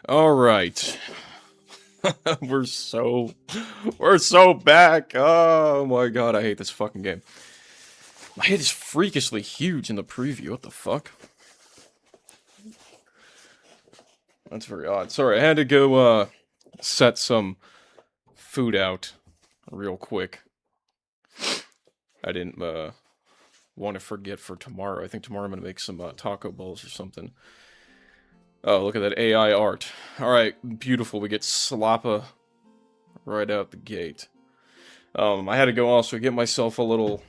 Alright. we're so back. Oh my god, I hate this fucking game. My head is freakishly huge in the preview. What the fuck? That's very odd. Sorry, I had to go set some food out real quick. I didn't want to forget for tomorrow. I think tomorrow I'm gonna make some taco bowls or something. Oh, look at that AI art. Alright, beautiful. We get Slappa right out the gate. I had to go also get myself a little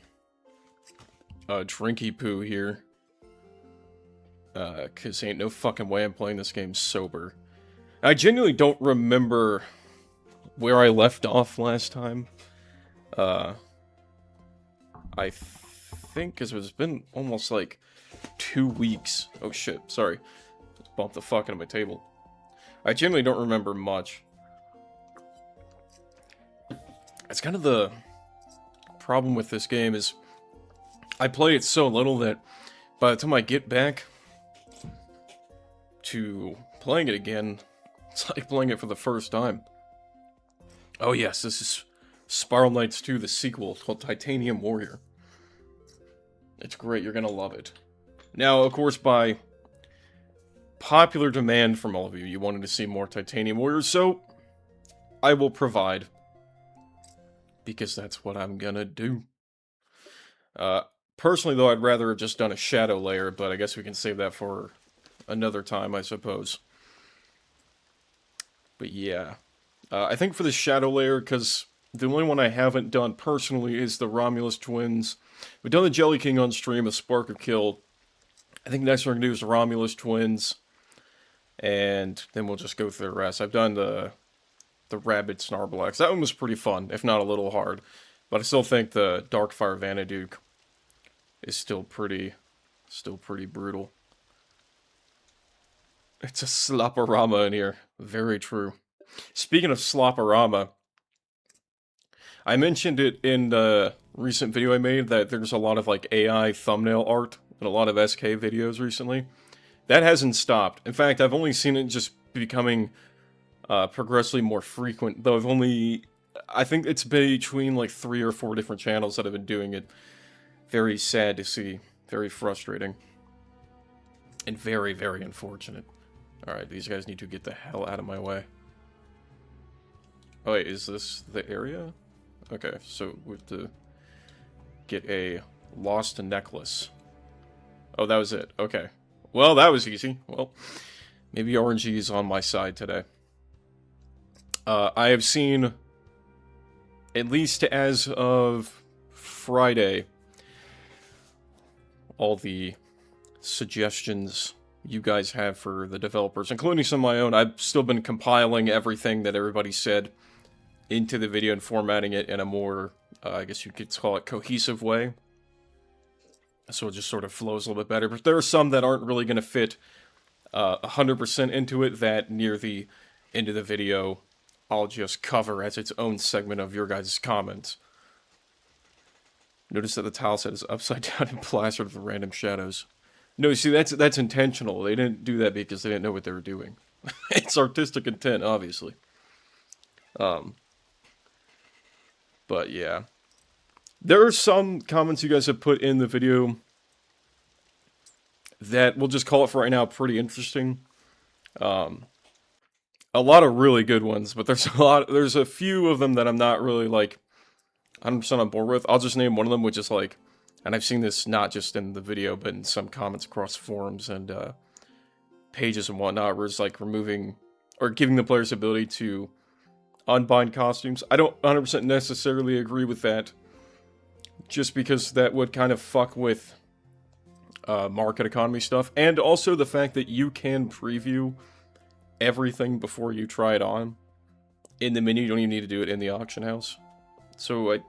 drinky poo here. Cause ain't no fucking way I'm playing this game sober. I genuinely don't remember where I left off last time. I think, cause it's been almost like 2 weeks. Oh shit, sorry. Just bumped the fuck into my table. I genuinely don't remember much. It's kind of the problem with this game is I play it so little that by the time I get back to playing it again, it's like playing it for the first time. Oh yes, this is Spiral Knights 2, the sequel, called Titanium Warrior. It's great, you're gonna love it. Now, of course, by popular demand from all of you, you wanted to see more Titanium Warriors, so I will provide. Because that's what I'm gonna do. Personally, though, I'd rather have just done a shadow layer, but I guess we can save that for another time, I suppose. But yeah. I think for the shadow layer, because the only one I haven't done personally is the Romulus Twins. We've done the Jelly King on stream, a Spark of Kill. I think next one we're going to do is the Romulus Twins. And then we'll just go through the rest. I've done the Rabid Snarblax. That one was pretty fun, if not a little hard. But I still think the Darkfire Vanaduke is still pretty brutal. It's a Sloparama in here. Very true. Speaking of Sloparama, I mentioned it in the recent video I made that there's a lot of like AI thumbnail art in a lot of SK videos recently. That hasn't stopped. In fact, I've only seen it just becoming progressively more frequent, though I think it's between like 3 or 4 different channels that have been doing it. Very sad to see. Very frustrating. And very, very unfortunate. Alright, these guys need to get the hell out of my way. Oh wait, is this the area? Okay, so we have to get a lost necklace. Oh, that was it. Okay. Well, that was easy. Well, maybe RNG is on my side today. I have seen, at least as of Friday, all the suggestions you guys have for the developers, including some of my own. I've still been compiling everything that everybody said into the video and formatting it in a more, I guess you could call it, cohesive way. So it just sort of flows a little bit better. But there are some that aren't really going to fit 100% into it that near the end of the video I'll just cover as its own segment of your guys' comments. Notice that the tile set is upside down and plastered with random shadows. No, see, that's intentional. They didn't do that because they didn't know what they were doing. It's artistic intent, obviously. But yeah. There are some comments you guys have put in the video that, we'll just call it for right now, pretty interesting. A lot of really good ones, but there's a few of them that I'm not really, like, 100% on board with. I'll just name one of them, which is like, and I've seen this not just in the video, but in some comments across forums and pages and whatnot, where it's like removing, or giving the players the ability to unbind costumes. I don't 100% necessarily agree with that, just because that would kind of fuck with market economy stuff, and also the fact that you can preview everything before you try it on in the menu. You don't even need to do it in the auction house. So I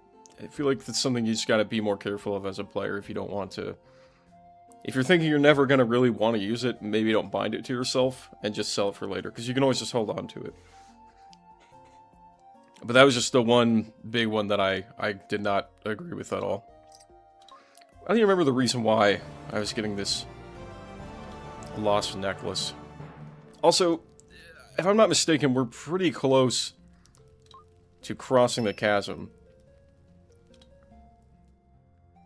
feel like that's something you just gotta be more careful of as a player if you don't want to. If you're thinking you're never gonna really want to use it, maybe don't bind it to yourself and just sell it for later, because you can always just hold on to it. But that was just the one big one that I did not agree with at all. I don't even remember the reason why I was getting this Lost necklace. Also, if I'm not mistaken, we're pretty close to crossing the chasm.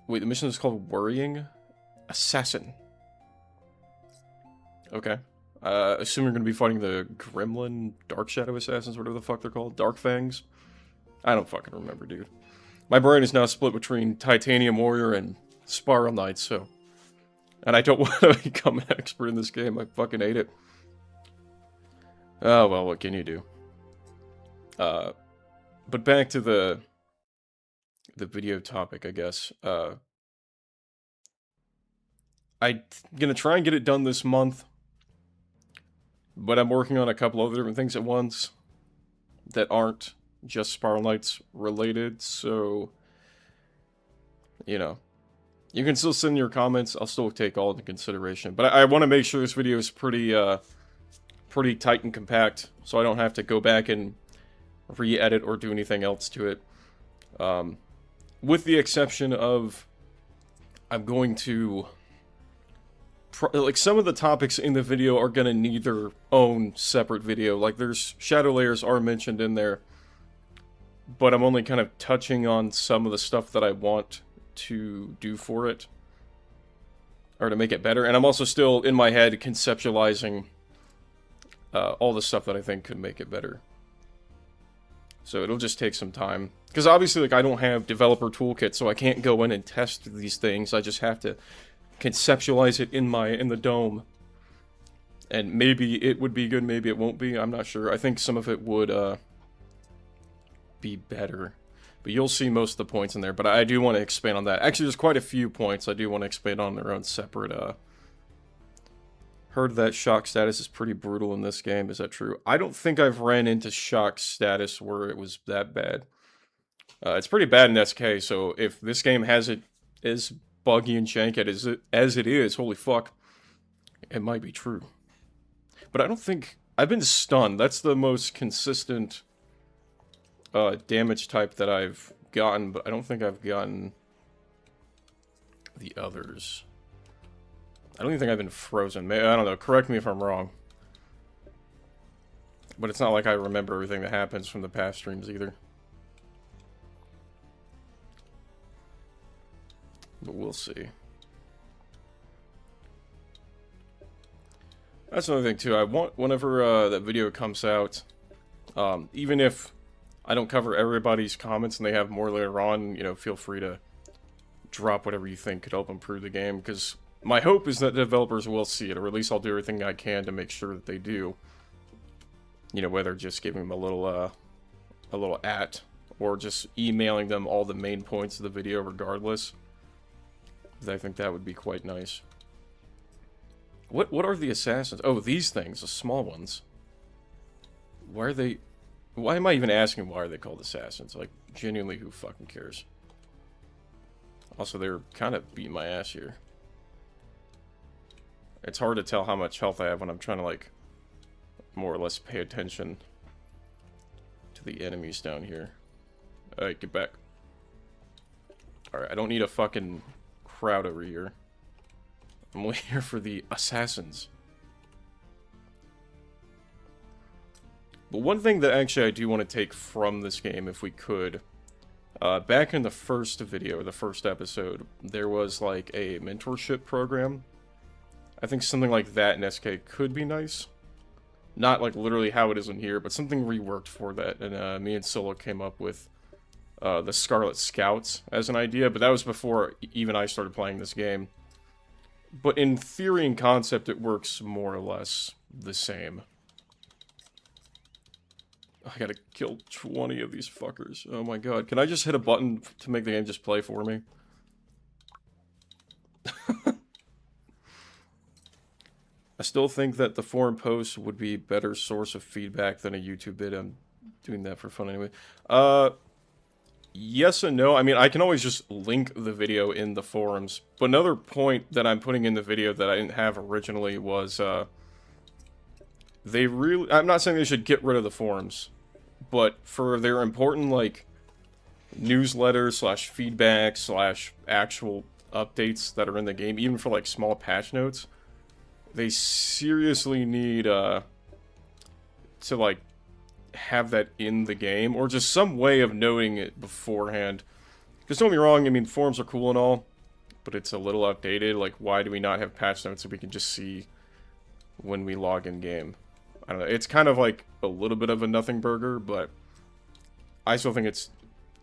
Wait, the mission is called Worrying Assassin. Okay. Assume you're going to be fighting the Gremlin Dark Shadow Assassins, whatever the fuck they're called. Dark Fangs? I don't fucking remember, dude. My brain is now split between Titanium Warrior and Spiral Knight, so... And I don't want to become an expert in this game. I fucking hate it. Oh, well, what can you do? But back to the video topic, I guess. I'm gonna try and get it done this month. But I'm working on a couple other different things at once that aren't just Spiral Knights related, so... You know. You can still send your comments. I'll still take all into consideration. But I want to make sure this video is pretty tight and compact, so I don't have to go back and re-edit or do anything else to it. With the exception of... I'm going to... like, some of the topics in the video are going to need their own separate video. Like, there's shadow layers are mentioned in there. But I'm only kind of touching on some of the stuff that I want to do for it. Or to make it better. And I'm also still, in my head, conceptualizing all the stuff that I think could make it better. So it'll just take some time. Because obviously, like, I don't have developer toolkit, so I can't go in and test these things. I just have to conceptualize it in the dome. And maybe it would be good, maybe it won't be. I'm not sure. I think some of it would be better. But you'll see most of the points in there. But I do want to expand on that. Actually, there's quite a few points I do want to expand on their own separate. Heard that shock status is pretty brutal in this game. Is that true? I don't think I've ran into shock status where it was that bad. It's pretty bad in SK, so if this game has it as buggy and jank as it is, holy fuck, it might be true. But I don't think... I've been stunned. That's the most consistent damage type that I've gotten, but I don't think I've gotten the others. I don't even think I've been frozen. Maybe, I don't know. Correct me if I'm wrong. But it's not like I remember everything that happens from the past streams either. But we'll see. That's another thing too. I want, whenever that video comes out, even if I don't cover everybody's comments and they have more later on, you know, feel free to drop whatever you think could help improve the game, because my hope is that developers will see it, or at least I'll do everything I can to make sure that they do. You know, whether just giving them a little at, or just emailing them all the main points of the video regardless. I think that would be quite nice. What are the assassins? Oh, these things, the small ones. Why are they... Why am I even asking why are they called assassins? Like, genuinely, who fucking cares? Also, they're kind of beating my ass here. It's hard to tell how much health I have when I'm trying to, like, more or less pay attention to the enemies down here. Alright, get back. Alright, I don't need a fucking crowd over here. I'm only here for the assassins. But one thing that actually I do want to take from this game, if we could, back in the first video, the first episode, there was like a mentorship program. I think something like that in SK could be nice. Not like literally how it is in here, but something reworked for that. And me and Solo came up with the Scarlet Scouts as an idea, but that was before even I started playing this game. But in theory and concept, it works more or less the same. I gotta kill 20 of these fuckers. Oh my god. Can I just hit a button to make the game just play for me? I still think that the forum posts would be a better source of feedback than a YouTube vid. I'm doing that for fun anyway. Yes and no. I mean, I can always just link the video in the forums. But another point that I'm putting in the video that I didn't have originally was, they really... I'm not saying they should get rid of the forums. But for their important, like, newsletters slash feedback slash actual updates that are in the game, even for, like, small patch notes, They seriously need, to, like, have that in the game, or just some way of knowing it beforehand. Because don't get me wrong, I mean, forums are cool and all, but it's a little outdated. Like, why do we not have patch notes so we can just see when we log in game? I don't know. It's kind of like a little bit of a nothing burger, but I still think it's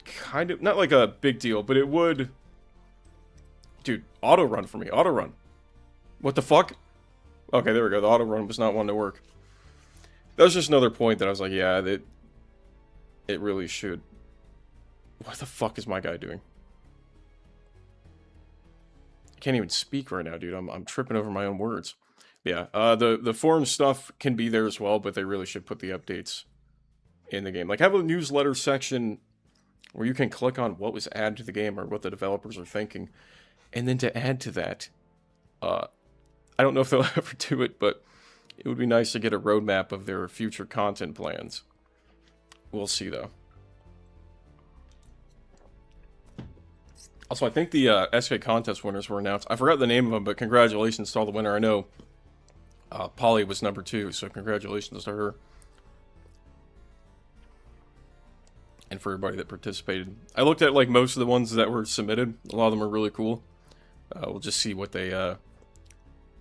kind of, not like a big deal, but it would... Dude, auto run for me. Auto run. What the fuck? Okay, there we go. The auto run was not one to work. That was just another point that I was like, yeah, it really should. What the fuck is my guy doing? I can't even speak right now, dude. I'm tripping over my own words. Yeah, the forum stuff can be there as well, but they really should put the updates in the game. Like, have a newsletter section where you can click on what was added to the game or what the developers are thinking. And then to add to that, I don't know if they'll ever do it, but it would be nice to get a roadmap of their future content plans. We'll see, though. Also, I think the SK contest winners were announced. I forgot the name of them, but congratulations to all the winner. I know Polly was number 2, so congratulations to her. And for everybody that participated. I looked at, like, most of the ones that were submitted. A lot of them are really cool. We'll just see what they,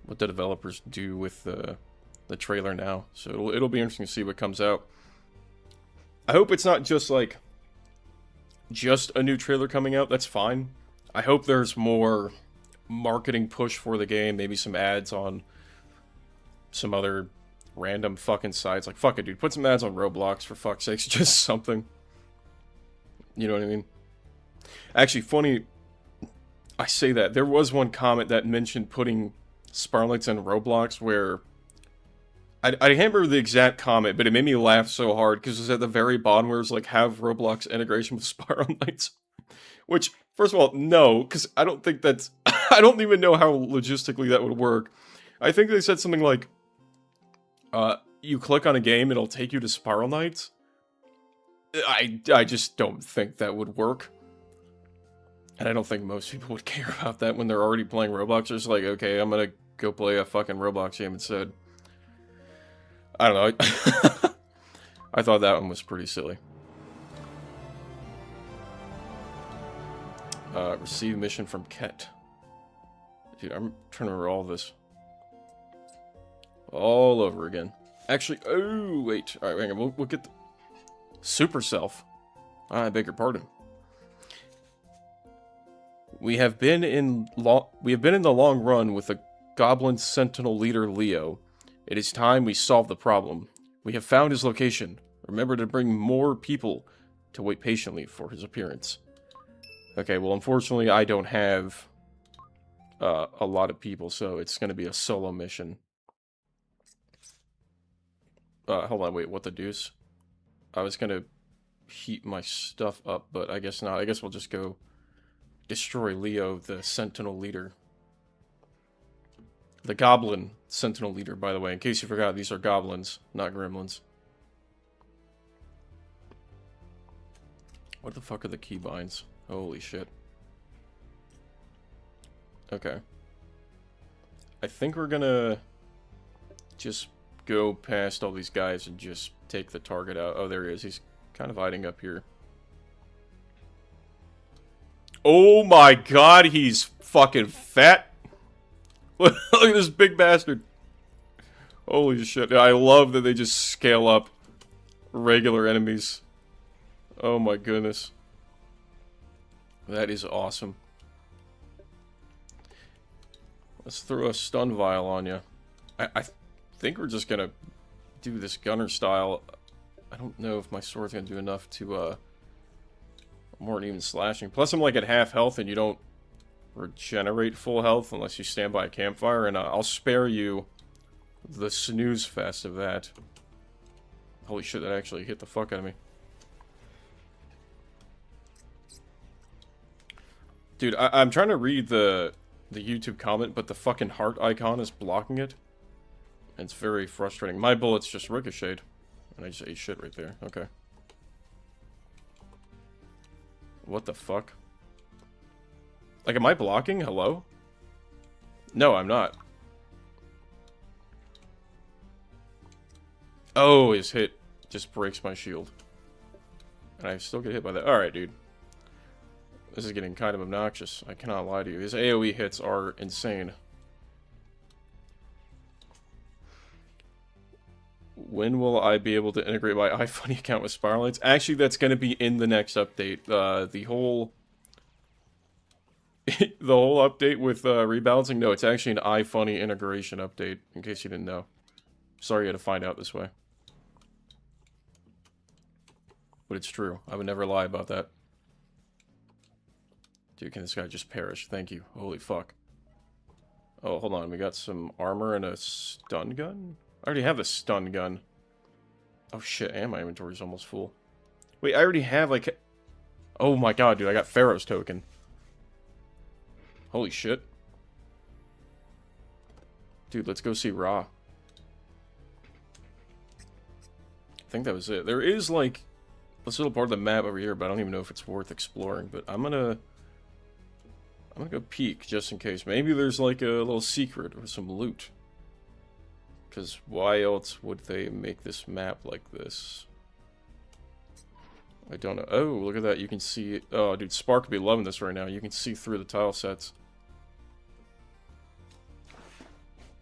what the developers do with the trailer now. So it'll be interesting to see what comes out. I hope it's not just, like, just a new trailer coming out. That's fine. I hope there's more marketing push for the game. Maybe some ads on some other random fucking sites. Like, fuck it, dude. Put some ads on Roblox, for fuck's sakes. Just something. You know what I mean? Actually, funny, I say that. There was one comment that mentioned putting Spiral Knights in Roblox where... I can't remember the exact comment, but it made me laugh so hard because it was at the very bottom where it was like, have Roblox integration with Spiral Knights. Which, first of all, no, because I don't think that's... I don't even know how logistically that would work. I think they said something like, you click on a game, it'll take you to Spiral Knights. I just don't think that would work. And I don't think most people would care about that when they're already playing Roblox. They're just like, okay, I'm gonna go play a fucking Roblox game instead. I don't know. I thought that one was pretty silly. Receive mission from Ket. Dude, I'm trying to remember all this. All over again. Actually, oh, wait. Alright, hang on. We'll get the... Super Self. I beg your pardon. We have been in the long run with the Goblin Sentinel leader Leo. It is time we solve the problem. We have found his location. Remember to bring more people to wait patiently for his appearance. Okay, well, unfortunately, I don't have a lot of people, so it's going to be a solo mission. Hold on, wait, what the deuce? I was going to heat my stuff up, but I guess not. I guess we'll just go destroy Leo, the Sentinel leader. The Goblin Sentinel leader, by the way. In case you forgot, these are goblins, not gremlins. What the fuck are the keybinds? Holy shit. Okay. I think we're gonna just go past all these guys and just take the target out. Oh, there he is. He's kind of hiding up here. Oh my god, he's fucking fat. Look at this big bastard. Holy shit. I love that they just scale up regular enemies. Oh my goodness. That is awesome. Let's throw a stun vial on you. I think we're just gonna do this gunner style. I don't know if my sword's gonna do enough to, more than even slashing. Plus I'm like at half health and you don't regenerate full health unless you stand by a campfire, and I'll spare you the snooze fest of that. Holy shit, that actually hit the fuck out of me. Dude, I'm trying to read the YouTube comment, but the fucking heart icon is blocking it. It's very frustrating. My bullets just ricocheted. And I just ate shit right there. Okay. What the fuck? Like, am I blocking? Hello? No, I'm not. Oh, his hit just breaks my shield. And I still get hit by that. Alright, dude. This is getting kind of obnoxious. I cannot lie to you. His AoE hits are insane. When will I be able to integrate my iFunny account with Spiral Lights? Actually, that's going to be in the next update. The whole update with rebalancing. No, it's actually an iFunny integration update. In case you didn't know. Sorry you had to find out this way. But it's true. I would never lie about that. Dude, can this guy just perish? Thank you. Holy fuck. Oh, hold on. We got some armor and a stun gun? I already have a stun gun. Oh shit, and my inventory's almost full. Wait, I already have like... Oh my god, dude, I got Pharaoh's token. Holy shit. Dude, let's go see Ra. I think that was it. There is like this little part of the map over here, but I don't even know if it's worth exploring. But I'm gonna go peek just in case. Maybe there's like a little secret or some loot. Because why else would they make this map like this? I don't know. Oh, look at that. You can see... Oh, dude, Spark would be loving this right now. You can see through the tile sets.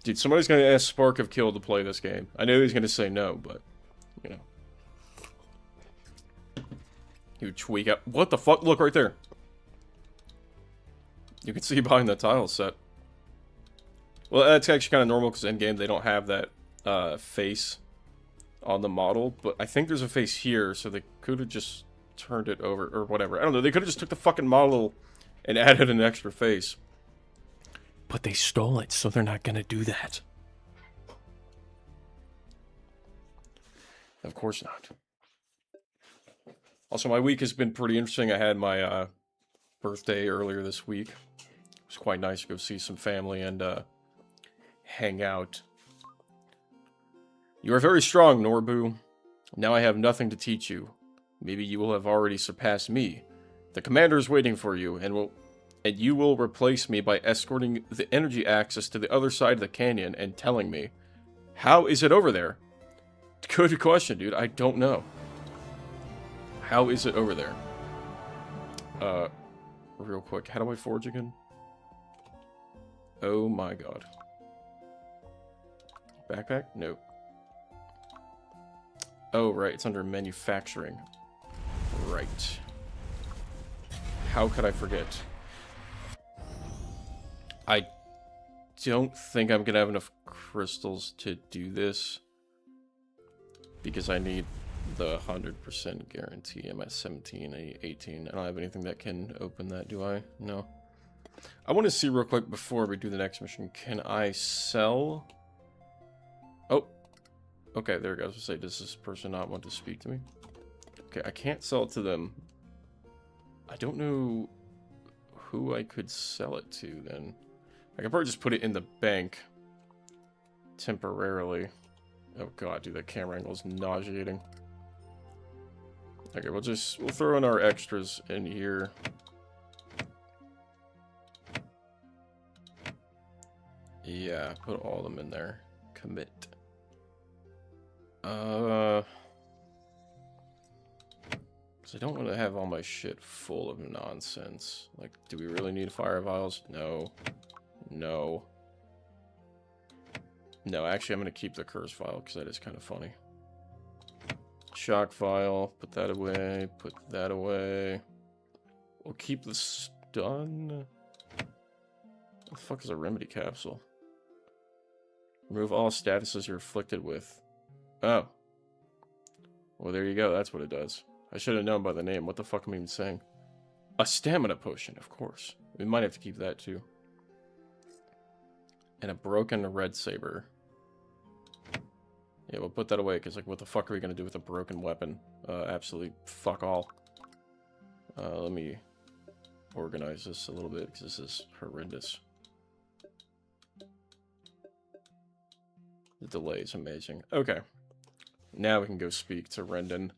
Dude, somebody's going to ask Spark of Kill to play this game. I know he's going to say no, but, you know. You tweak out... What the fuck? Look right there. You can see behind that tile set. Well, that's actually kind of normal because in-game they don't have that face on the model. But I think there's a face here, so they could have just turned it over or whatever. I don't know. They could have just took the fucking model and added an extra face. But they stole it, so they're not going to do that. Of course not. Also, my week has been pretty interesting. I had my birthday earlier this week. It was quite nice to go see some family and hang out. You are very strong, Norbu. Now I have nothing to teach you. Maybe you will have already surpassed me. The commander is waiting for you, and you will replace me by escorting the energy axis to the other side of the canyon and telling me. How is it over there? Good question, dude. I don't know. How is it over there? Real quick. How do I forge again? Oh my god. Backpack? Nope. Oh, right. It's under manufacturing. Right. How could I forget? I don't think I'm gonna have enough crystals to do this. Because I need the 100% guarantee. I'm at 17, 18. I don't have anything that can open that, do I? No. I want to see real quick before we do the next mission. Can I sell... Oh, okay, there it goes. Say, does this person not want to speak to me? Okay, I can't sell it to them. I don't know who I could sell it to then. I could probably just put it in the bank temporarily. Oh god, dude, that camera angle is nauseating. Okay, we'll throw in our extras in here. Yeah, put all of them in there. Commit. Because I don't want to have all my shit full of nonsense. Like, do we really need fire vials? No. No. No, actually, I'm going to keep the curse vial, because that is kind of funny. Shock vial, put that away, put that away. We'll keep the stun. What the fuck is a remedy capsule? Remove all statuses you're afflicted with. Oh. Well, there you go. That's what it does. I should have known by the name. What the fuck am I even saying? A stamina potion, of course. We might have to keep that, too. And a broken red saber. Yeah, we'll put that away, because, like, what the fuck are we going to do with a broken weapon? Absolutely fuck all. Let me organize this a little bit, because this is horrendous. The delay is amazing. Okay. Now we can go speak to Rendon.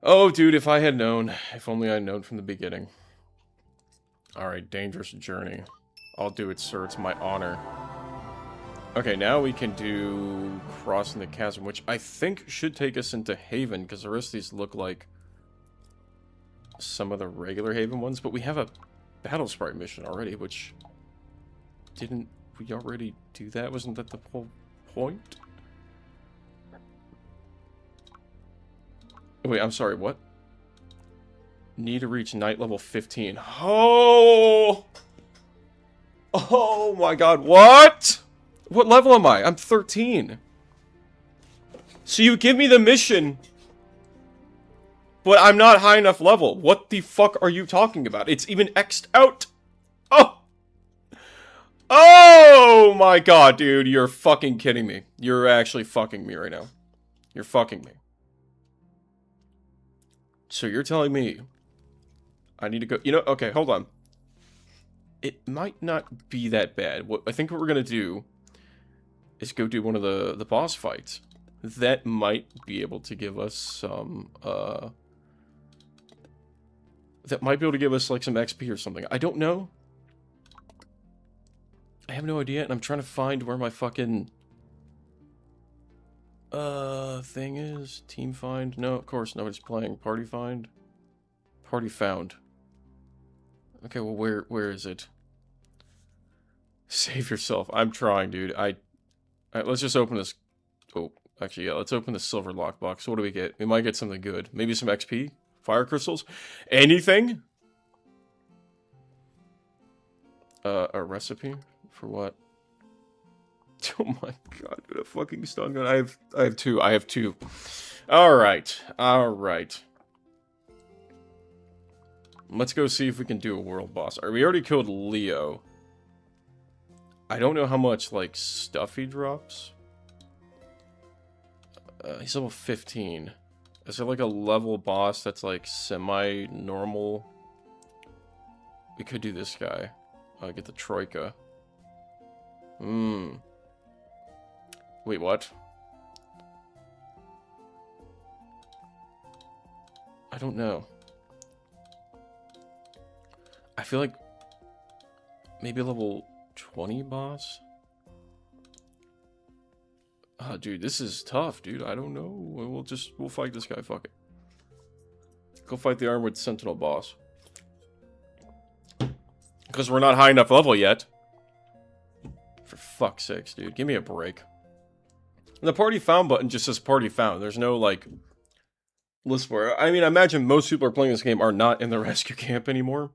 Oh, dude, if I had known. If only I had known from the beginning. Alright, dangerous journey. I'll do it, sir. It's my honor. Okay, now we can do Crossing the Chasm, which I think should take us into Haven, because the rest of these look like some of the regular Haven ones, but we have a Battle Sprite mission already, which... Didn't we already do that? Wasn't that the whole point? Wait, I'm sorry, what? Need to reach night level 15. Oh! Oh my god, what? What level am I? I'm 13. So you give me the mission, but I'm not high enough level. What the fuck are you talking about? It's even X'd out. Oh! Oh my god, dude. You're fucking kidding me. You're actually fucking me right now. You're fucking me. So you're telling me I need to go... You know, okay, hold on. It might not be that bad. I think what we're gonna do is go do one of the boss fights. That might be able to give us some, that might be able to give us, like, some XP or something. I don't know. I have no idea, and I'm trying to find where my fucking, thing is. Team find? No, of course, nobody's playing. Party find? Party found. Okay, well, where is it? Save yourself. I'm trying, dude. Alright, let's just open this. Oh, actually, yeah, let's open the silver lockbox. What do we get? We might get something good. Maybe some XP? Fire crystals? Anything? A recipe? For what? Oh my god, dude, a fucking stun gun. I have two. I have two. Alright. Alright. Let's go see if we can do a world boss. We already killed Leo. I don't know how much, like, stuff he drops. He's level 15. Is there, like, a level boss that's, like, semi-normal? We could do this guy. Get the Troika. Wait, what? I don't know. I feel like maybe level 20 boss? Oh, dude, this is tough, dude. I don't know. We'll fight this guy. Fuck it. Go fight the Armored Sentinel boss. Because we're not high enough level yet. For fuck's sakes, dude. Give me a break. And the party found button just says party found. There's no, like, list for it. I mean, I imagine most people are playing this game are not in the rescue camp anymore.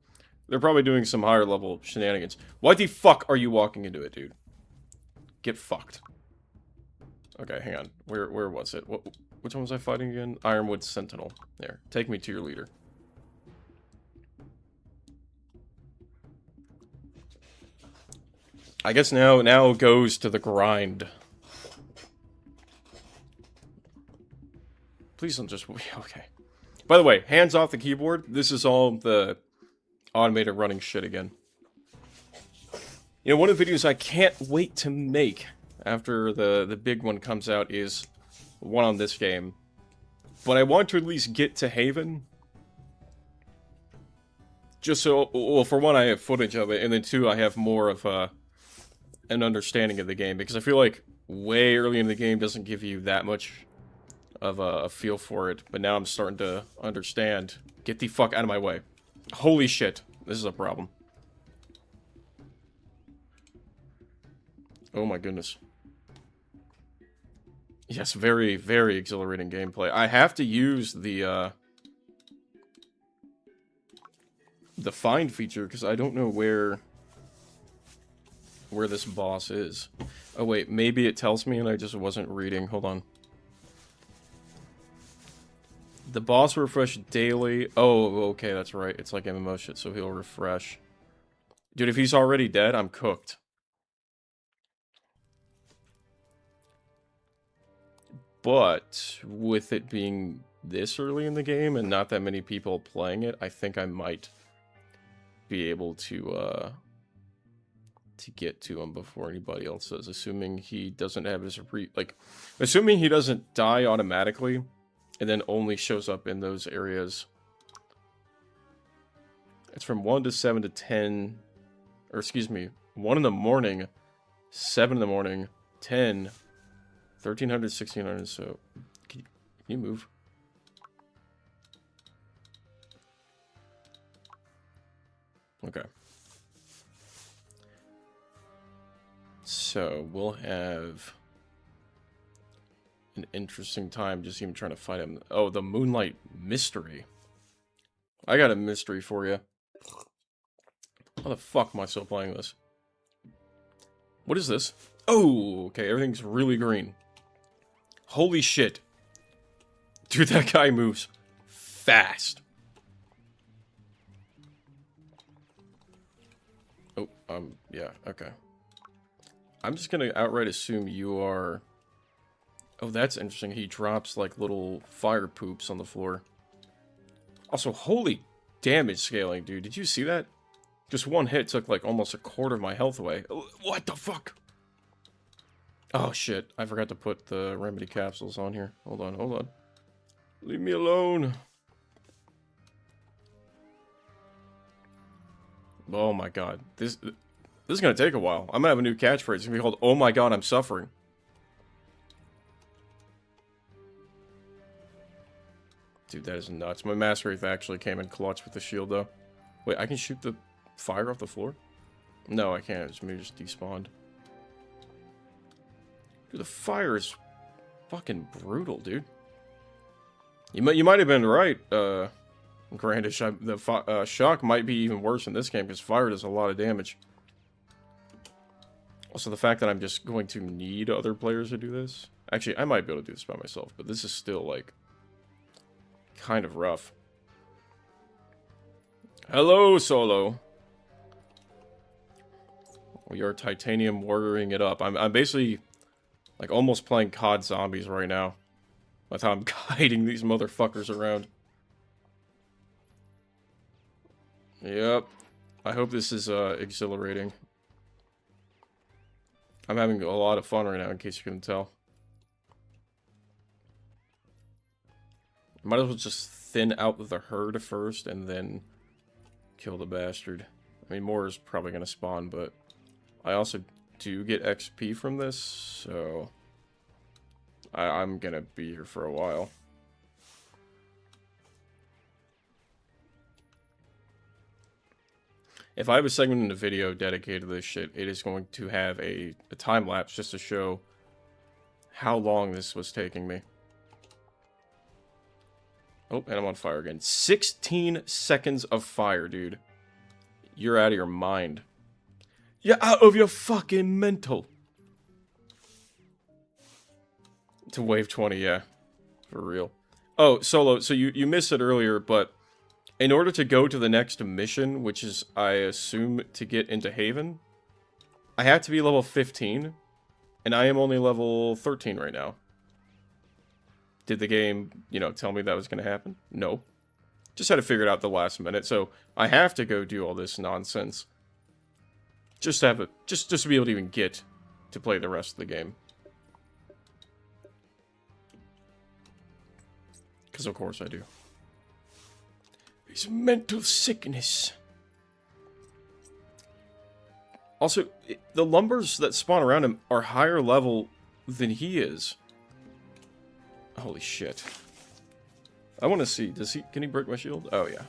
They're probably doing some higher level shenanigans. Why the fuck are you walking into it, dude? Get fucked. Okay, hang on. Where was it? Which one was I fighting again? Ironwood Sentinel. There. Take me to your leader. I guess now it goes to the grind. Please don't just... Okay. By the way, hands off the keyboard. This is all the automated running shit again. You know, one of the videos I can't wait to make after the big one comes out is one on this game. But I want to at least get to Haven. Just so... Well, for one, I have footage of it. And then two, I have more of an understanding of the game. Because I feel like way early in the game doesn't give you that much of a feel for it. But now I'm starting to understand. Get the fuck out of my way. Holy shit. This is a problem. Oh my goodness. Yes, very, very exhilarating gameplay. I have to use the find feature because I don't know where this boss is. Oh wait, maybe it tells me and I just wasn't reading. Hold on. The boss will refresh daily. Oh, okay, that's right. It's like MMO shit, so he'll refresh. Dude, if he's already dead, I'm cooked. But with it being this early in the game and not that many people playing it, I think I might be able to get to him before anybody else does, assuming he doesn't have his assuming he doesn't die automatically and then only shows up in those areas. It's from 1 to 10, or excuse me, 1 in the morning, 7 in the morning, 10, 1300, 1600. So, can you move? Okay. So, we'll have an interesting time just even trying to fight him. Oh, the Moonlight Mystery. I got a mystery for you. How the fuck am I still playing this? What is this? Oh, okay, everything's really green. Holy shit. Dude, that guy moves fast. Oh, yeah, okay. I'm just gonna outright assume you are... Oh, that's interesting. He drops, like, little fire poops on the floor. Also, holy damage scaling, dude. Did you see that? Just one hit took, like, almost a quarter of my health away. What the fuck? Oh, shit. I forgot to put the remedy capsules on here. Hold on, hold on. Leave me alone. Oh, my God. This is gonna take a while. I'm gonna have a new catchphrase. It's gonna be called, "Oh my God, I'm suffering." Dude, that is nuts. My Master Wraith actually came in clutch with the shield, though. Wait, I can shoot the fire off the floor? No, I can't. It's maybe just despawned. Dude, the fire is fucking brutal, dude. You might have been right, Grandish. The shock might be even worse in this game, because fire does a lot of damage. Also, the fact that I'm just going to need other players to do this. Actually, I might be able to do this by myself, but this is still, like, kind of rough. Hello, Solo. We are titanium warrioring it up. I'm basically, like, almost playing COD Zombies right now. That's how I'm guiding these motherfuckers around. Yep. I hope this is, exhilarating. I'm having a lot of fun right now, in case you couldn't tell. Might as well just thin out the herd first, and then kill the bastard. I mean, more is probably going to spawn, but I also do get XP from this, so I'm going to be here for a while. If I have a segment in the video dedicated to this shit, it is going to have a time lapse just to show how long this was taking me. Oh, and I'm on fire again. 16 seconds of fire, dude. You're out of your mind. You're out of your fucking mental. To wave 20, yeah. For real. Oh, Solo, so you missed it earlier, but in order to go to the next mission, which is, I assume, to get into Haven, I have to be level 15, and I am only level 13 right now. Did the game, you know, tell me that was going to happen? No. Just had to figure it out the last minute, so I have to go do all this nonsense. Just to have it, just to be able to even get to play the rest of the game. Because of course I do. It's mental sickness. Also, the lumbers that spawn around him are higher level than he is. Holy shit. I want to see. Can he break my shield? Oh yeah.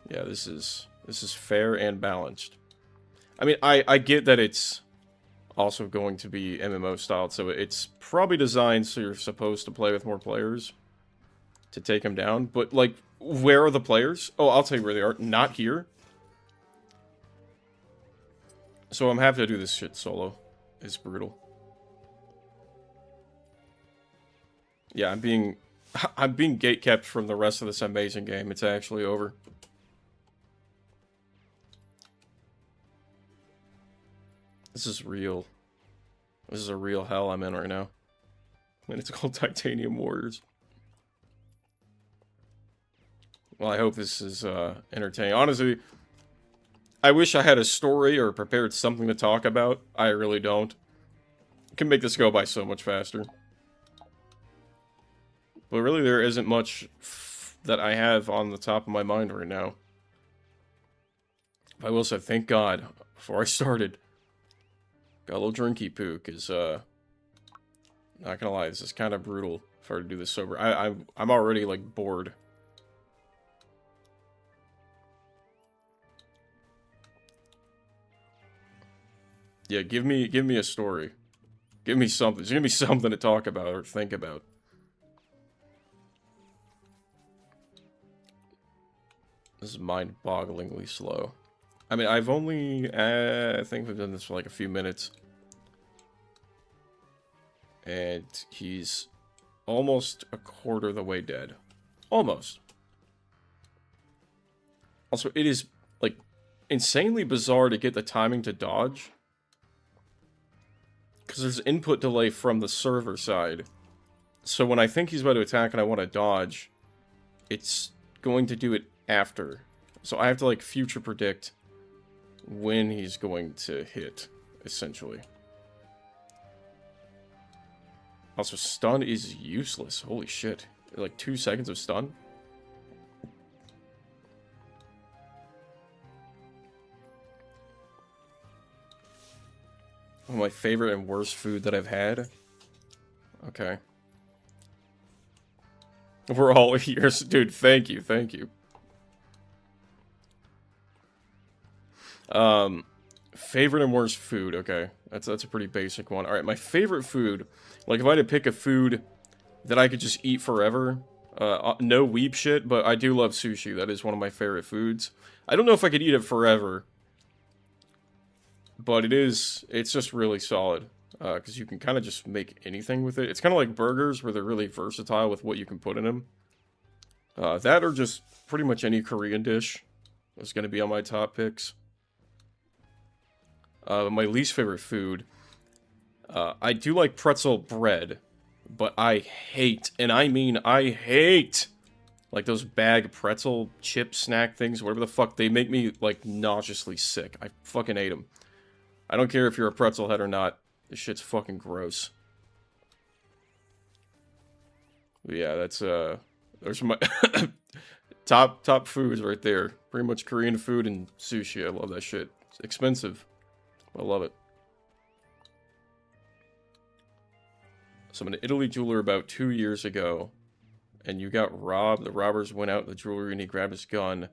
Yeah, this is fair and balanced. I mean, I get that it's also going to be MMO styled, so it's probably designed so you're supposed to play with more players to take him down, but like, where are the players? Oh, I'll tell you where they are. Not here. So I'm having to do this shit solo. It's brutal. Yeah, I'm being gatekept from the rest of this amazing game. It's actually over. This is real. This is a real hell I'm in right now. And it's called Titanium Warriors. Well, I hope this is entertaining. Honestly, I wish I had a story or prepared something to talk about. I really don't. I can make this go by so much faster. But really, there isn't much that I have on the top of my mind right now. I will say, thank God, before I started. Got a little drinky poo, because, not gonna lie, this is kind of brutal if I were to do this sober. I'm already, like, bored. Yeah, give me a story. Give me something. There's gonna be something to talk about or think about. This is mind-bogglingly slow. I mean, I've only, I think we've done this for like a few minutes. And he's almost a quarter of the way dead. Almost. Also, it is, like, insanely bizarre to get the timing to dodge. Because there's input delay from the server side. So when I think he's about to attack and I want to dodge, it's going to do it after. So I have to, like, future predict when he's going to hit, essentially. Also, stun is useless. Holy shit. Like, 2 seconds of stun? One of my favorite and worst food that I've had. Okay. We're all ears. Dude, thank you, thank you. Favorite and worst food. Okay. That's a pretty basic one. Alright, my favorite food. Like, if I had to pick a food that I could just eat forever. No weeb shit, but I do love sushi. That is one of my favorite foods. I don't know if I could eat it forever. But it's just really solid. Because you can kind of just make anything with it. It's kind of like burgers, where they're really versatile with what you can put in them. That or just pretty much any Korean dish is going to be on my top picks. My least favorite food. I do like pretzel bread. But I hate, and I mean I hate, like those bag pretzel chip snack things, whatever the fuck. They make me, like, nauseously sick. I fucking hate them. I don't care if you're a pretzel head or not. This shit's fucking gross. But yeah, that's, there's my top foods right there. Pretty much Korean food and sushi. I love that shit. It's expensive. I love it. So I'm an Italy jeweler about 2 years ago. And you got robbed. The robbers went out in the jewelry and he grabbed his gun.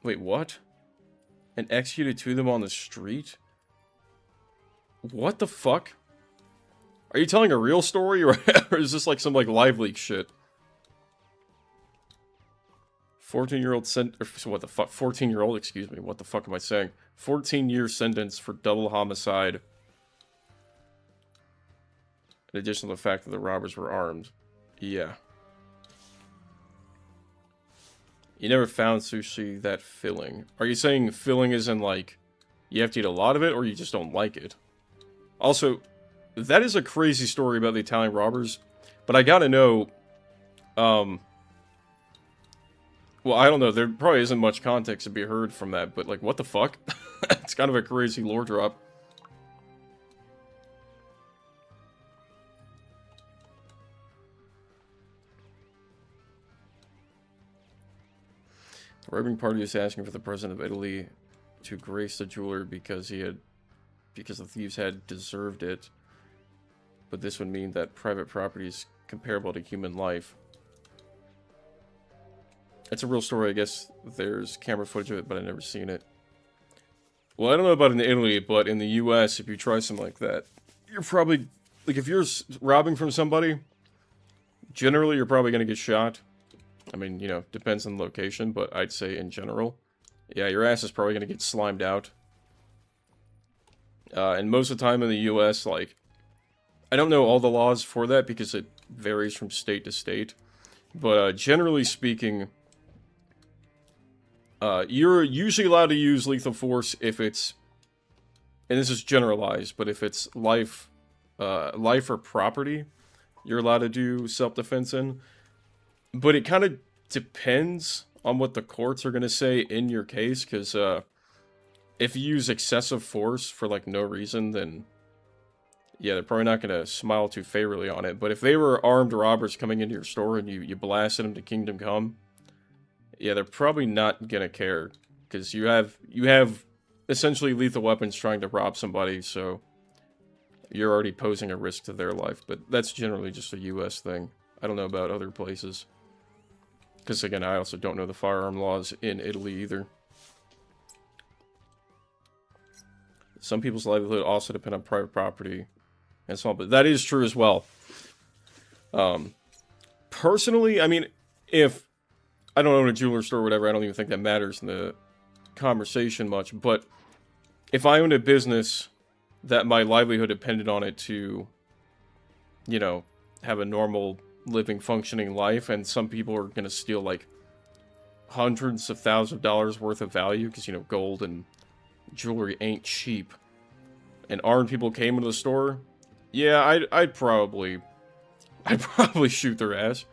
Wait, what? And executed 2 of them on the street? What the fuck? Are you telling a real story, or is this like some, like, live leak shit? 14-year-old what the fuck? 14-year-old, excuse me. What the fuck am I saying? 14-year sentence for double homicide. In addition to the fact that the robbers were armed. Yeah. You never found sushi that filling. Are you saying filling is in, like, you have to eat a lot of it, or you just don't like it? Also, that is a crazy story about the Italian robbers. But I gotta know, well, I don't know. There probably isn't much context to be heard from that, but, like, what the fuck? It's kind of a crazy lore drop. The robbing party is asking for the president of Italy to grace the jeweler because the thieves had deserved it. But this would mean that private property is comparable to human life. It's a real story. I guess there's camera footage of it, but I've never seen it. Well, I don't know about in Italy, but in the US, if you try something like that, you're probably, like, if you're robbing from somebody, generally you're probably going to get shot. I mean, you know, depends on the location, but I'd say in general, yeah, your ass is probably going to get slimed out. And most of the time in the US, like, I don't know all the laws for that because it varies from state to state. But generally speaking, you're usually allowed to use lethal force if it's, and this is generalized, but if it's life or property, you're allowed to do self-defense in. But it kind of depends on what the courts are going to say in your case, because if you use excessive force for, like, no reason, then yeah, they're probably not going to smile too favorably on it. But if they were armed robbers coming into your store and you blasted them to Kingdom Come, yeah, they're probably not going to care, because you have essentially lethal weapons trying to rob somebody, so you're already posing a risk to their life. But that's generally just a US thing. I don't know about other places. Because, again, I also don't know the firearm laws in Italy either. Some people's livelihood also depend on private property and so on, but that is true as well. Personally, I mean, if I don't own a jeweler store or whatever, I don't even think that matters in the conversation much, but if I owned a business that my livelihood depended on it to, you know, have a normal, living, functioning life, and some people are going to steal, like, hundreds of thousands of dollars worth of value, because, you know, gold and jewelry ain't cheap, and armed people came into the store, yeah, I'd probably shoot their ass.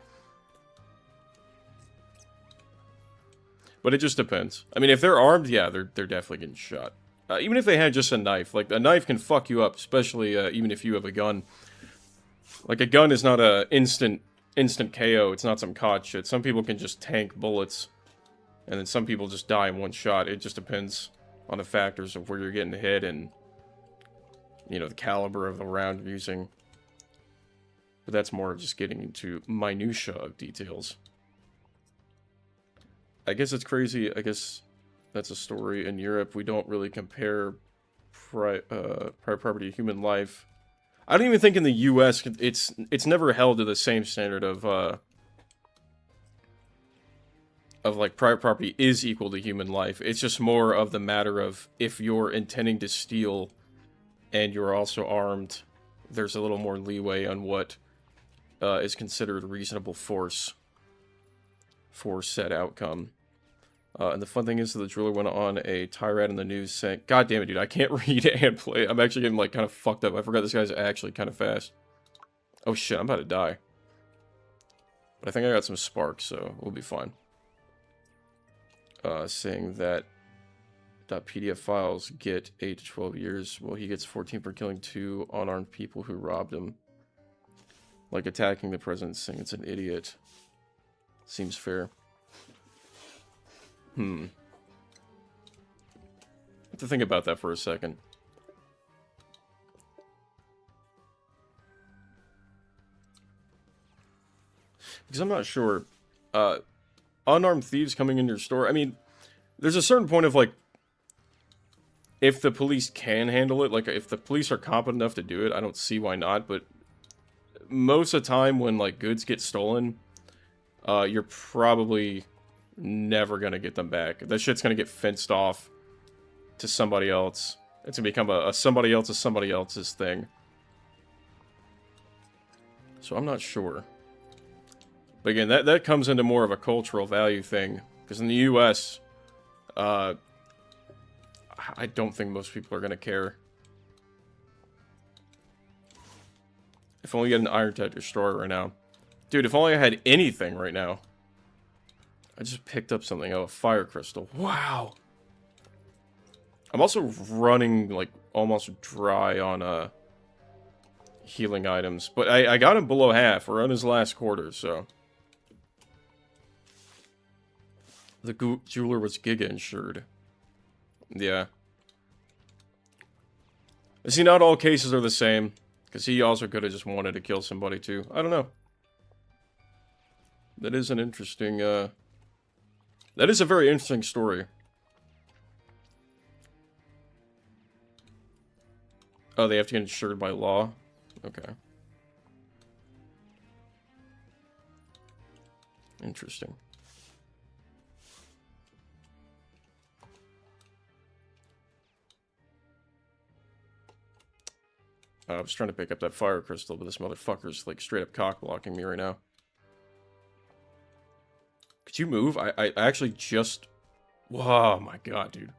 But it just depends. I mean, if they're armed, yeah, they're definitely getting shot. Even if they had just a knife. Like, a knife can fuck you up, especially even if you have a gun. Like, a gun is not a instant KO. It's not some COD shit. Some people can just tank bullets. And then some people just die in one shot. It just depends on the factors of where you're getting hit and, you know, the caliber of the round you're using. But that's more of just getting into minutia of details. I guess it's crazy. I guess that's a story. In Europe, we don't really compare private property to human life. I don't even think in the U.S. it's never held to the same standard of like private property is equal to human life. It's just more of the matter of if you're intending to steal and you're also armed, there's a little more leeway on what is considered reasonable force for said outcome. And the fun thing is that the jeweler went on a tirade in the news saying, God damn it, dude, I can't read and play. I'm actually getting, like, kind of fucked up. I forgot this guy's actually kind of fast. Oh shit, I'm about to die. But I think I got some sparks, so we'll be fine. Saying that .pdf files get 8 to 12 years. Well, he gets 14 for killing 2 unarmed people who robbed him. Like attacking the president, saying it's an idiot. Seems fair. I have to think about that for a second. Because I'm not sure. Unarmed thieves coming into your store. I mean, there's a certain point of, like, if the police can handle it, like, if the police are competent enough to do it, I don't see why not, but most of the time when, like, goods get stolen, you're probably never gonna get them back. That shit's gonna get fenced off to somebody else. It's gonna become a somebody else's thing. So I'm not sure. But again, that comes into more of a cultural value thing. Because in the US, I don't think most people are gonna care. If only you had an iron detector store right now. Dude, if only I had anything right now. I just picked up something. Oh, a fire crystal. Wow. I'm also running, like, almost dry on, healing items. But I got him below half. We're on his last quarter, so. The jeweler was Giga insured. Yeah. See, not all cases are the same. Because he also could have just wanted to kill somebody, too. I don't know. That is an interesting, that is a very interesting story. Oh, they have to get insured by law? Okay. Interesting. I was trying to pick up that fire crystal, but this motherfucker's, like, straight up cock-blocking me right now. Could you move? I actually just... Whoa, my god, dude.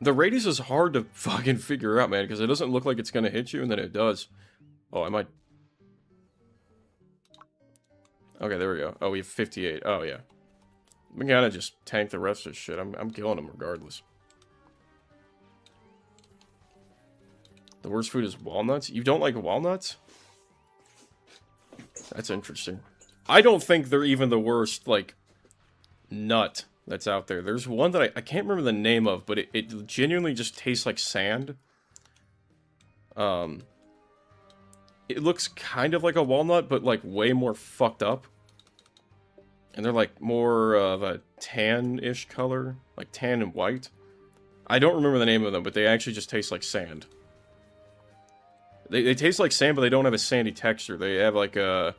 The radius is hard to fucking figure out, man, because it doesn't look like it's gonna hit you, and then it does. Oh, I might... Okay, there we go. Oh, we have 58. Oh, yeah. We gotta just tank the rest of this shit. I'm killing him regardless. The worst food is walnuts? You don't like walnuts? That's interesting. I don't think they're even the worst, like, nut that's out there. There's one that I can't remember the name of, but it genuinely just tastes like sand. It looks kind of like a walnut, but like way more fucked up. And they're like more of a tan-ish color, like tan and white. I don't remember the name of them, but they actually just taste like sand. They taste like sand, but they don't have a sandy texture. They have like an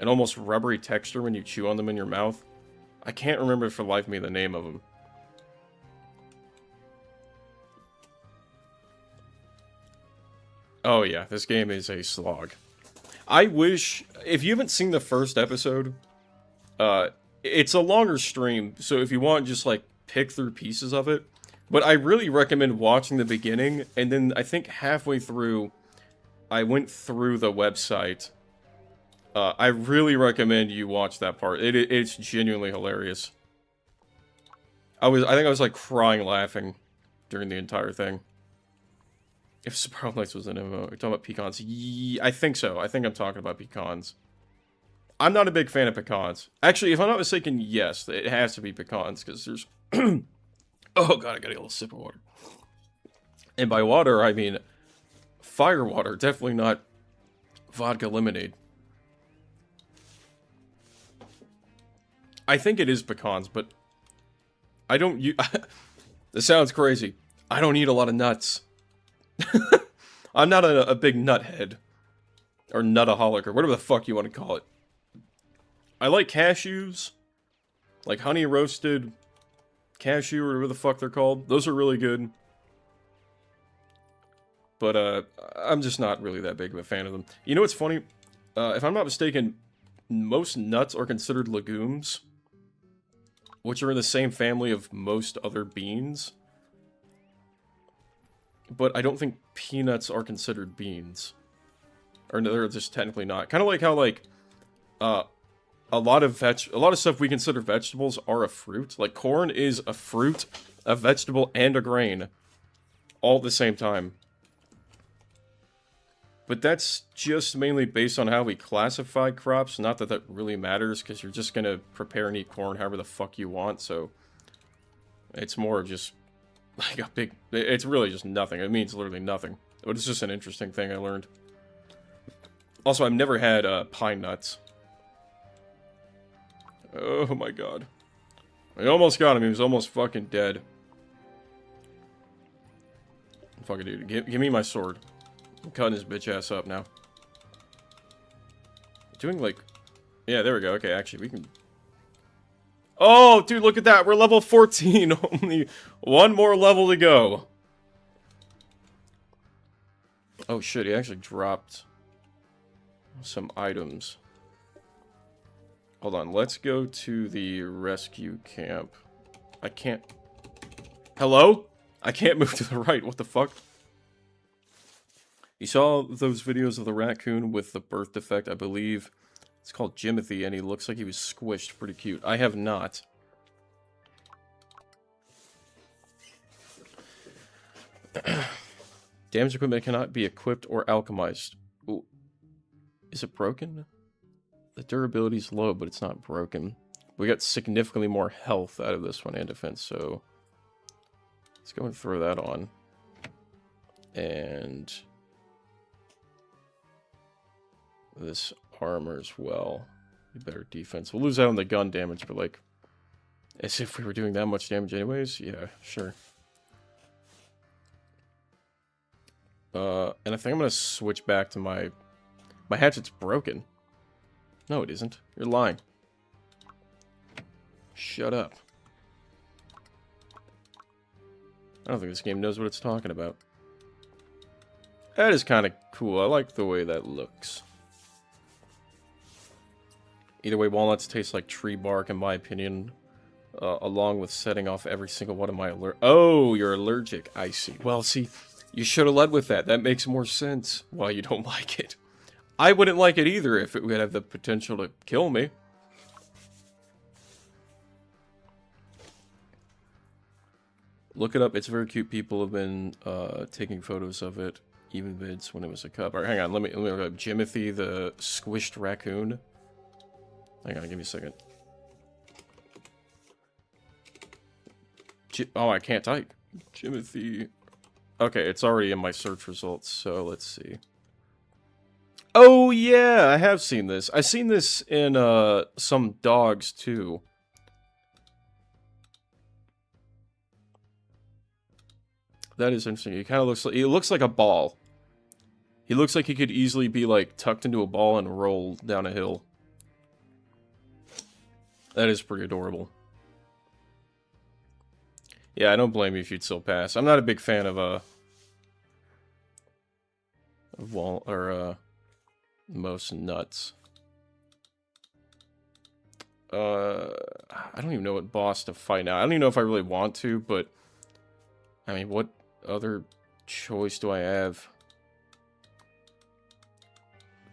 almost rubbery texture when you chew on them in your mouth. I can't remember for the life of me the name of them. Oh yeah, this game is a slog. I wish, if you haven't seen the first episode, it's a longer stream, so if you want, just like pick through pieces of it. But I really recommend watching the beginning, and then I think halfway through, I went through the website. I really recommend you watch that part. It's genuinely hilarious. I think I was like crying laughing during the entire thing. If Spiral Knights was an MMO, you're talking about pecans? I think so. I think I'm talking about pecans. I'm not a big fan of pecans. Actually, if I'm not mistaken, yes, it has to be pecans, because there's... Oh god, I gotta get a little sip of water. And by water, I mean fire water, definitely not vodka lemonade. I think it is pecans, but I don't use... This sounds crazy. I don't eat a lot of nuts. I'm not a big nut head. Or nutaholic, or whatever the fuck you want to call it. I like cashews. Like honey roasted cashew, or whatever the fuck they're called. Those are really good. But, I'm just not really that big of a fan of them. You know what's funny? If I'm not mistaken, most nuts are considered legumes, which are in the same family of most other beans. But I don't think peanuts are considered beans. Or no, they're just technically not. Kind of like how, like, a lot of stuff we consider vegetables are a fruit. Like, corn is a fruit, a vegetable, and a grain. All at the same time. But that's just mainly based on how we classify crops. Not that that really matters, because you're just gonna prepare and eat corn however the fuck you want, so... It's more of just... like a big... It's really just nothing. It means literally nothing. But it's just an interesting thing I learned. Also, I've never had, pine nuts. Oh my god. I almost got him. He was almost fucking dead. Fucking dude. Give me my sword. I'm cutting his bitch ass up now. Doing like... Yeah, there we go. Okay, actually, we can... Oh, dude, look at that. We're level 14. Only one more level to go. Oh, shit. He actually dropped some items. Hold on. Let's go to the rescue camp. I can't... Hello? I can't move to the right. What the fuck? You saw those videos of the raccoon with the birth defect, I believe. It's called Jimothy, and he looks like he was squished. Pretty cute. I have not. Damage equipment cannot be equipped or alchemized. Ooh. Is it broken? The durability is low, but it's not broken. We got significantly more health out of this one and defense, so... Let's go and throw that on. And... this armor as well. Better defense. We'll lose out on the gun damage, but like... as if we were doing that much damage anyways? Yeah, sure. And I think I'm gonna switch back to my... My hatchet's broken. No, it isn't. You're lying. Shut up. I don't think this game knows what it's talking about. That is kind of cool. I like the way that looks. Either way, walnuts taste like tree bark, in my opinion. Along with setting off every single one of my alert. Oh, you're allergic. I see. Well, see, you should have led with that. That makes more sense why you don't like it. I wouldn't like it either if it would have the potential to kill me. Look it up. It's very cute. People have been taking photos of it, even vids when it was a cub. All right, hang on. Let me look up Jimothy the squished raccoon. Hang on, give me a second. Oh, I can't type. Jimothy. Okay, it's already in my search results, so let's see. Oh, yeah, I have seen this. I've seen this in, some dogs, too. That is interesting. He kind of looks like a ball. He looks like he could easily be, like, tucked into a ball and roll down a hill. That is pretty adorable. Yeah, I don't blame you if you'd still pass. I'm not a big fan of most nuts. I don't even know what boss to fight now. I don't even know if I really want to, but I mean, what other choice do I have?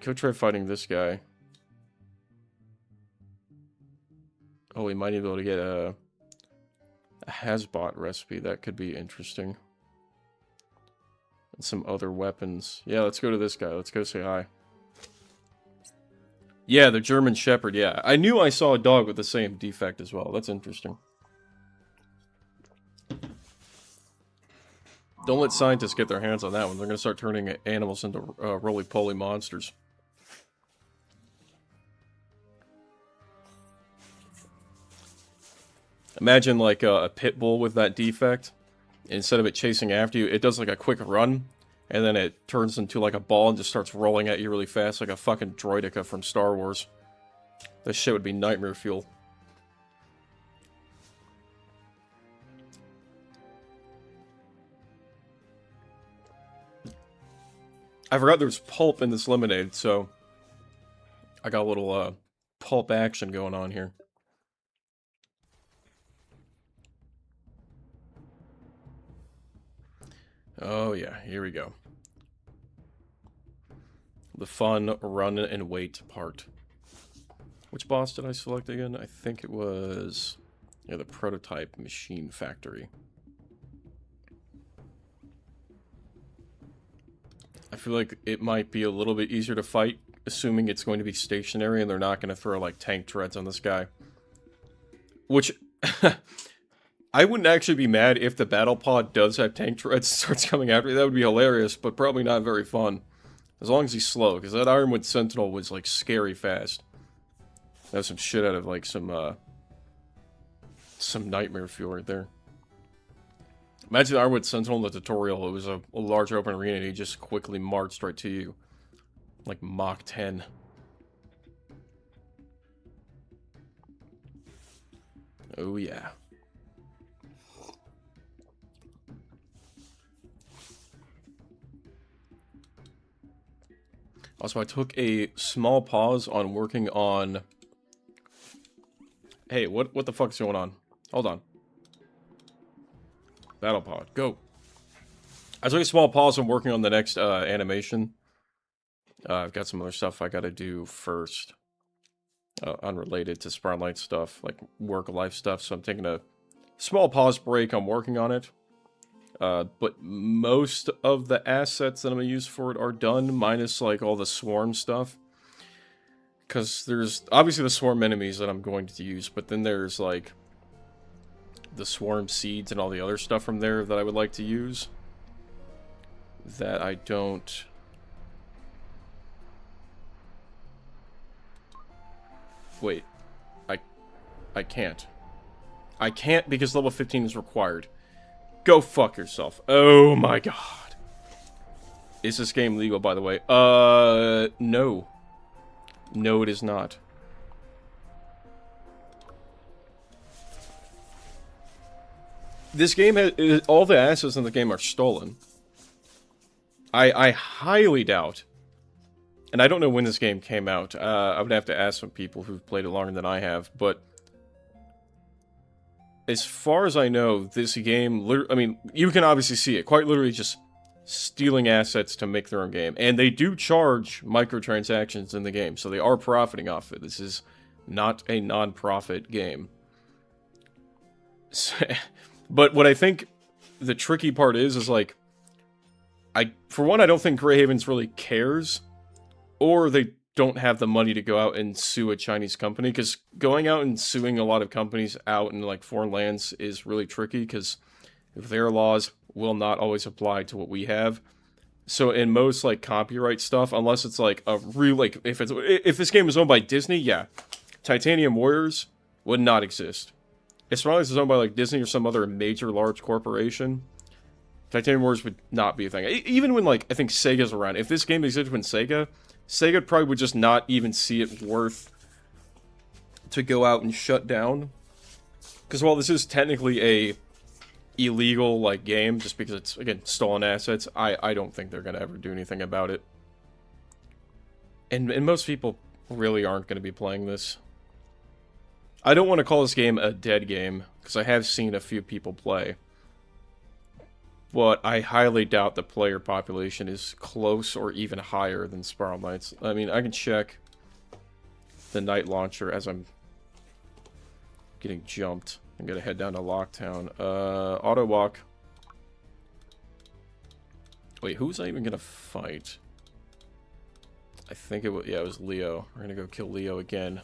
Go try fighting this guy. Oh, we might be able to get a Hasbot recipe. That could be interesting. And some other weapons. Yeah, let's go to this guy. Let's go say hi. Yeah, the German Shepherd, yeah. I knew I saw a dog with the same defect as well. That's interesting. Don't let scientists get their hands on that one. They're going to start turning animals into roly-poly monsters. Imagine like a pit bull with that defect. Instead of it chasing after you, it does like a quick run. And then it turns into like a ball and just starts rolling at you really fast like a fucking Droideka from Star Wars. This shit would be nightmare fuel. I forgot there's pulp in this lemonade, so I got a little pulp action going on here. Oh yeah, here we go. The fun run and wait part. Which boss did I select again? I think it was... yeah, the prototype machine factory. I feel like it might be a little bit easier to fight, assuming it's going to be stationary and they're not going to throw, like, tank treads on this guy. Which... I wouldn't actually be mad if the battle pod does have tank treads and starts coming after me. That would be hilarious, but probably not very fun. As long as he's slow, because that Ironwood Sentinel was, like, scary fast. That was some shit out of, like, some nightmare fuel right there. Imagine the Ironwood Sentinel in the tutorial. It was a large open arena, and he just quickly marched right to you. Like Mach 10. Oh, yeah. Also, I took a small pause on working on... Hey, what the fuck's going on? Hold on. Battle pod, go. I took a small pause on working on the next animation. I've got some other stuff I gotta do first. Unrelated to Spotlight stuff, like work-life stuff, so I'm taking a small pause break on working on it. But most of the assets that I'm going to use for it are done, minus, like, all the swarm stuff. Because there's, obviously, the swarm enemies that I'm going to use, but then there's, like, the swarm seeds and all the other stuff from there that I would like to use. That I don't... Wait. I can't. I can't because level 15 is required. Go fuck yourself. Oh my god. Is this game legal, by the way? No. No, it is not. This game has... all the assets in the game are stolen. I highly doubt... and I don't know when this game came out. I would have to ask some people who've played it longer than I have, but... as far as I know, this game, I mean, you can obviously see it. Quite literally just stealing assets to make their own game. And they do charge microtransactions in the game, so they are profiting off it. This is not a non-profit game. But what I think the tricky part is like, for one, I don't think Grey Havens really cares. Or they don't have the money to go out and sue a Chinese company, because going out and suing a lot of companies out in like foreign lands is really tricky, because their laws will not always apply to what we have. So in most like copyright stuff, unless it's like a real like if this game is owned by Disney, yeah, Titanium Warriors would not exist. As long as it's owned by like Disney or some other major large corporation, Titanium Warriors would not be a thing. Even when like I think Sega's around, if this game existed when Sega probably would just not even see it worth to go out and shut down. Because while this is technically a illegal like game, just because it's again stolen assets, I don't think they're gonna ever do anything about it. And most people really aren't gonna be playing this. I don't want to call this game a dead game, because I have seen a few people play. But I highly doubt the player population is close or even higher than Spiral Knights. I mean, I can check the Night Launcher as I'm getting jumped. I'm gonna head down to Locktown. Auto walk. Wait, who was I even gonna fight? I think it was, yeah, it was Leo. We're gonna go kill Leo again.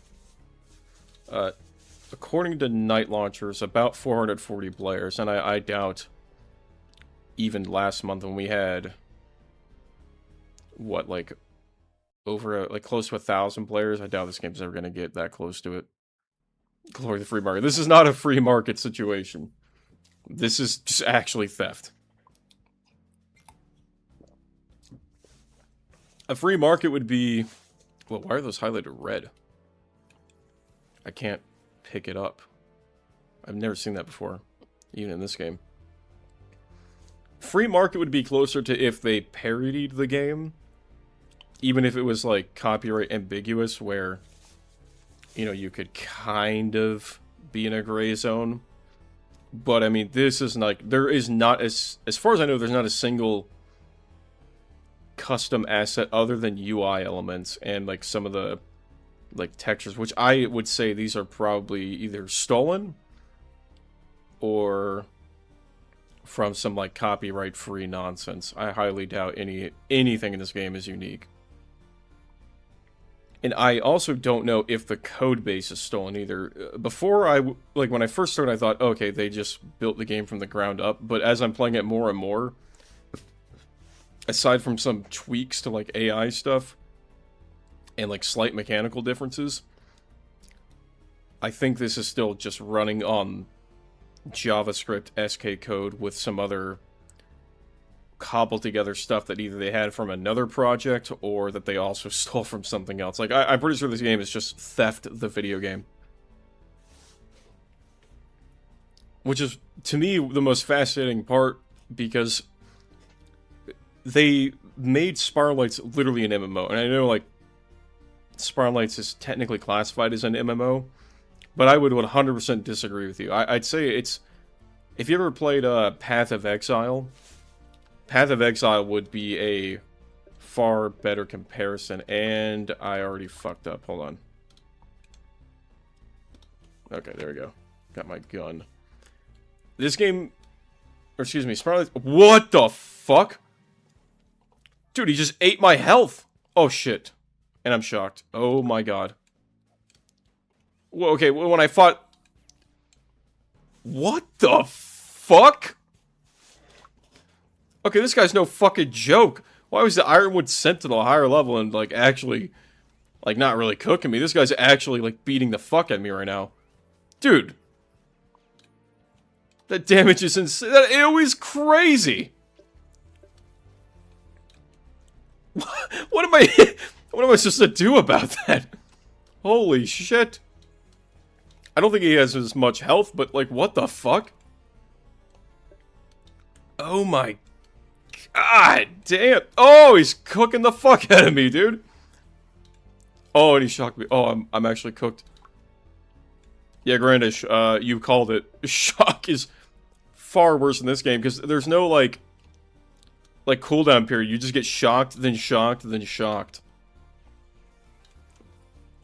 According to Night Launchers, about 440 players, and I doubt even last month when we had what, like over like close to 1,000 players, I doubt this game's ever gonna get that close to it. Glory to the free market. This is not a free market situation. This is just actually theft. A free market would be... Well, why are those highlighted red? I can't pick it up. I've never seen that before, even in this game. Free market would be closer to if they parodied the game. Even if it was, like, copyright ambiguous, where... you know, you could kind of be in a gray zone. But, I mean, this is like, there is not, as far as I know, there's not a single custom asset other than UI elements and, like, some of the, like, textures, which I would say these are probably either stolen or from some, like, copyright-free nonsense. I highly doubt anything in this game is unique. And I also don't know if the code base is stolen either. Before like when I first started, I thought, okay, they just built the game from the ground up. But as I'm playing it more and more, aside from some tweaks to like AI stuff and like slight mechanical differences, I think this is still just running on JavaScript SK code with some other cobbled together stuff that either they had from another project or that they also stole from something else. Like, I'm pretty sure this game is just theft the video game. Which is, to me, the most fascinating part, because they made Spiral Knights literally an MMO. And I know, like, Spiral Knights is technically classified as an MMO, but I would 100% disagree with you. I'd say it's... If you ever played Path of Exile... Path of Exile would be a far better comparison, and I already fucked up. Hold on. Okay, there we go. Got my gun. This game... Or excuse me, Spiral Knights... What the fuck? Dude, he just ate my health! Oh, shit. And I'm shocked. Oh my god. Well, okay, when I fought... What the fuck? Okay, this guy's no fucking joke. Why was the Ironwood sent to the higher level and, like, actually, like, not really cooking me? This guy's actually, like, beating the fuck out of me right now. Dude. That damage is insane. That AoE is crazy. What am I supposed to do about that? Holy shit. I don't think he has as much health, but, like, what the fuck? Oh my god damn. Oh, he's cooking the fuck out of me, dude. Oh, and he shocked me. Oh, I'm actually cooked. Yeah, Grandish, you called it. Shock is far worse in this game, because there's no, like cooldown period. You just get shocked, then shocked, then shocked.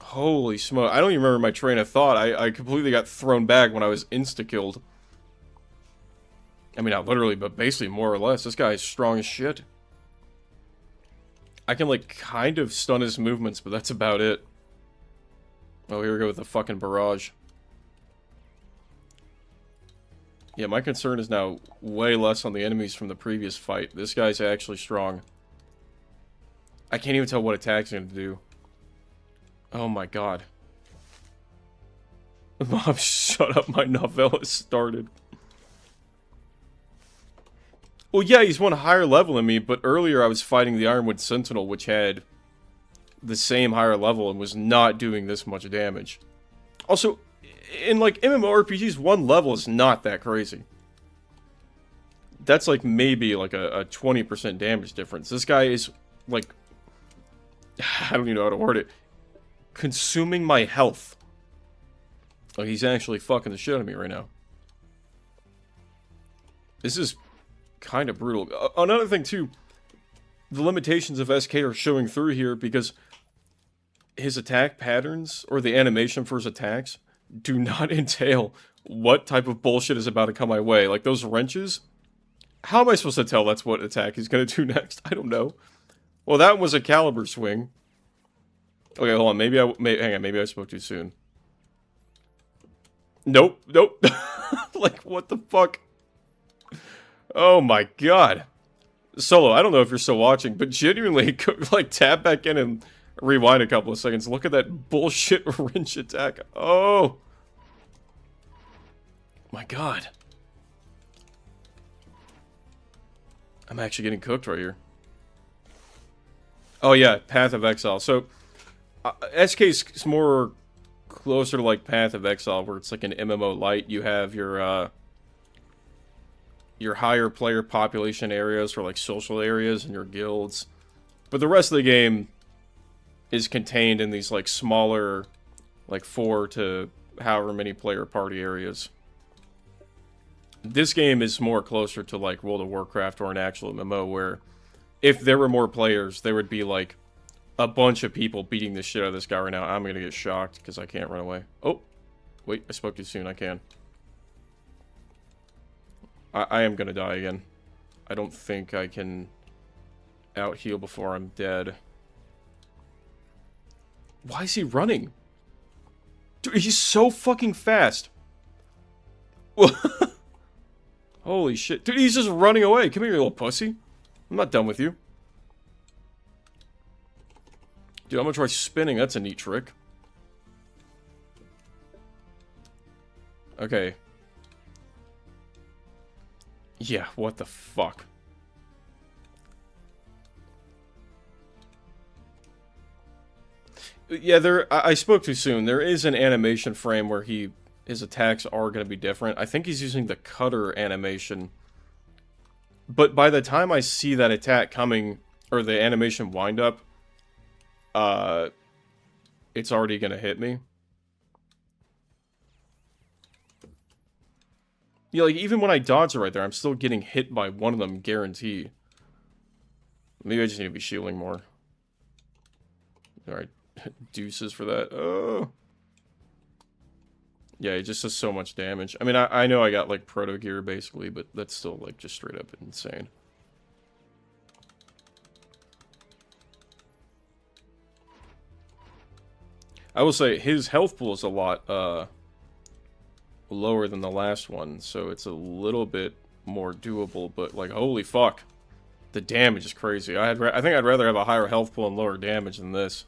Holy smoke. I don't even remember my train of thought. I completely got thrown back when I was insta-killed. I mean, not literally, but basically, more or less. This guy is strong as shit. I can, like, kind of stun his movements, but that's about it. Oh, here we go with the fucking barrage. Yeah, my concern is now way less on the enemies from the previous fight. This guy's actually strong. I can't even tell what attack's gonna do. Oh my god. Mom, shut up, my novella started. Well, yeah, he's one higher level than me, but earlier I was fighting the Ironwood Sentinel, which had the same higher level and was not doing this much damage. Also, in, like, MMORPGs, one level is not that crazy. That's, like, maybe, like, a 20% damage difference. This guy is, like... I don't even know how to word it. Consuming my health. Oh, he's actually fucking the shit out of me right now. This is kind of brutal. Another thing, too. The limitations of SK are showing through here because his attack patterns, or the animation for his attacks, do not entail what type of bullshit is about to come my way. Like, those wrenches? How am I supposed to tell that's what attack he's gonna do next? I don't know. Well, that was a caliber swing. Okay, hold on. Maybe hang on. Maybe I spoke too soon. Nope. Nope. Like, what the fuck? Oh my god. Solo, I don't know if you're still watching, but genuinely, like, tap back in and rewind a couple of seconds. Look at that bullshit wrench attack. Oh. My god. I'm actually getting cooked right here. Oh yeah, Path of Exile. So, SK's more closer to, like, Path of Exile, where it's like an MMO light. You have your higher player population areas, or, like, social areas, and your guilds. But the rest of the game is contained in these, like, smaller, like, 4 to however many player party areas. This game is more closer to, like, World of Warcraft or an actual MMO, where if there were more players, there would be, like, a bunch of people beating the shit out of this guy right now. I'm gonna get shocked because I can't run away. Oh, wait, I spoke too soon. I can. I am gonna die again. I don't think I can out-heal before I'm dead. Why is he running? Dude, he's so fucking fast. Holy shit. Dude, he's just running away. Come here, you little pussy. I'm not done with you. Dude, I'm gonna try spinning. That's a neat trick. Okay. Yeah, what the fuck? Yeah, I spoke too soon. There is an animation frame where his attacks are going to be different. I think he's using the cutter animation. But by the time I see that attack coming, or the animation wind up, it's already going to hit me. Yeah, like, even when I dodge it right there, I'm still getting hit by one of them, guarantee. Maybe I just need to be shielding more. Alright, deuces for that. Oh. Yeah, it just does so much damage. I mean, I know I got, like, proto gear, basically, but that's still, like, just straight up insane. I will say, his health pool is a lot, lower than the last one, so it's a little bit more doable, but, like, holy fuck. The damage is crazy. I think I'd rather have a higher health pool and lower damage than this.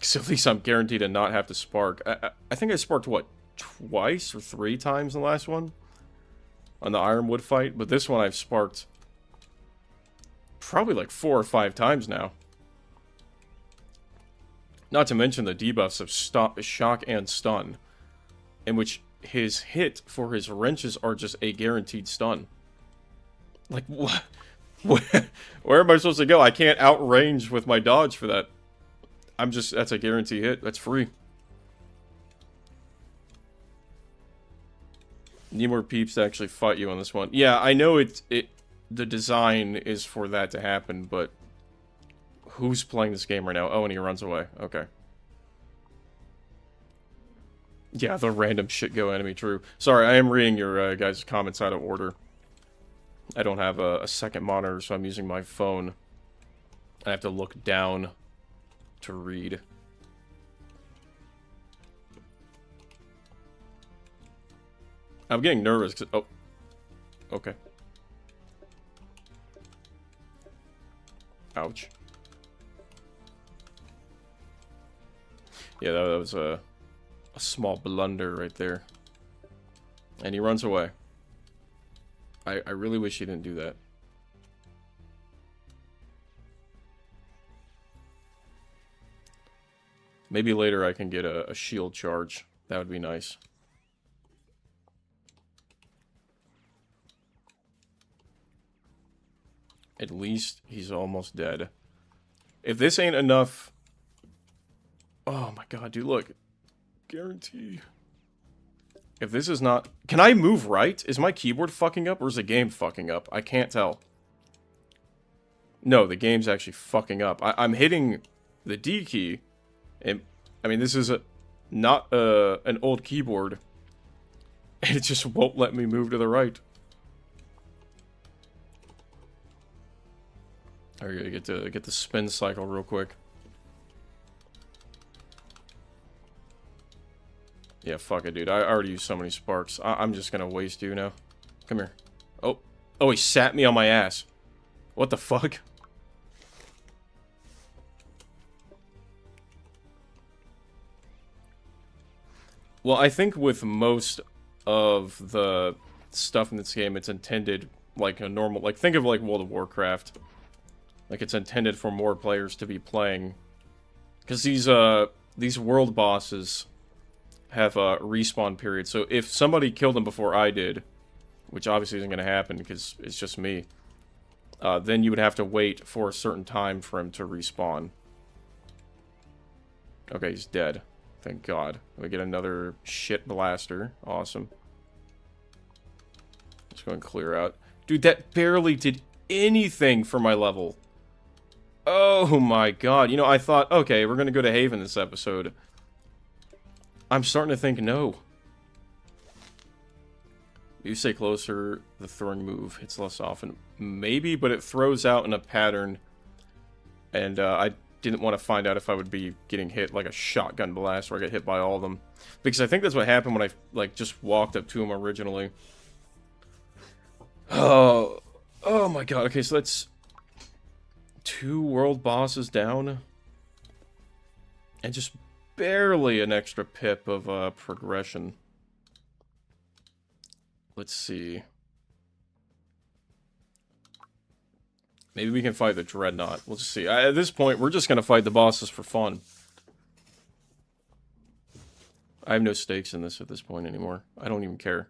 So at least I'm guaranteed to not have to spark. I think I sparked, what, twice or 3 times in the last one? On the Ironwood fight, but this one I've sparked probably like 4 or 5 times now. Not to mention the debuffs of shock and stun, in which his hit for his wrenches are just a guaranteed stun. Like, what? Where am I supposed to go? I can't outrange with my dodge for that. That's a guarantee hit. That's free. Need more peeps to actually fight you on this one. Yeah, I know the design is for that to happen, but who's playing this game right now? Oh, and he runs away. Okay. Yeah, the random shit go enemy, true. Sorry, I am reading your guys' comments out of order. I don't have a second monitor, so I'm using my phone. I have to look down to read. I'm getting nervous. Oh, okay. Ouch. Yeah, that was a small blunder right there. And he runs away. I really wish he didn't do that. Maybe later I can get a shield charge. That would be nice. At least he's almost dead. If this ain't enough... Oh my god, dude, look. Guarantee. If this is not... Can I move right? Is my keyboard fucking up or is the game fucking up? I can't tell. No, the game's actually fucking up. I'm hitting the D key. And, I mean, this is not an old keyboard. And it just won't let me move to the right. I gotta get the spin cycle real quick. Yeah, fuck it, dude. I already used so many sparks. I'm just gonna waste you now. Come here. Oh. Oh, he sat me on my ass. What the fuck? Well, I think with most of the stuff in this game, it's intended like a normal... Like, think of like World of Warcraft. Like, it's intended for more players to be playing. Because these world bosses have a respawn period. So if somebody killed them before I did, which obviously isn't going to happen because it's just me, then you would have to wait for a certain time for him to respawn. Okay, he's dead. Thank God. We get another shit blaster. Awesome. Just going to clear out. Dude, that barely did anything for my level. Oh my god. You know, I thought, okay, we're going to go to Haven this episode. I'm starting to think no. You stay closer, the throwing move hits less often. Maybe, but it throws out in a pattern. And I didn't want to find out if I would be getting hit like a shotgun blast where I get hit by all of them. Because I think that's what happened when I like just walked up to him originally. Oh my god. Okay, so that's 2 world bosses down. And just barely an extra pip of progression. Let's see. Maybe we can fight the Dreadnought. We'll just see. At this point, we're just going to fight the bosses for fun. I have no stakes in this at this point anymore. I don't even care.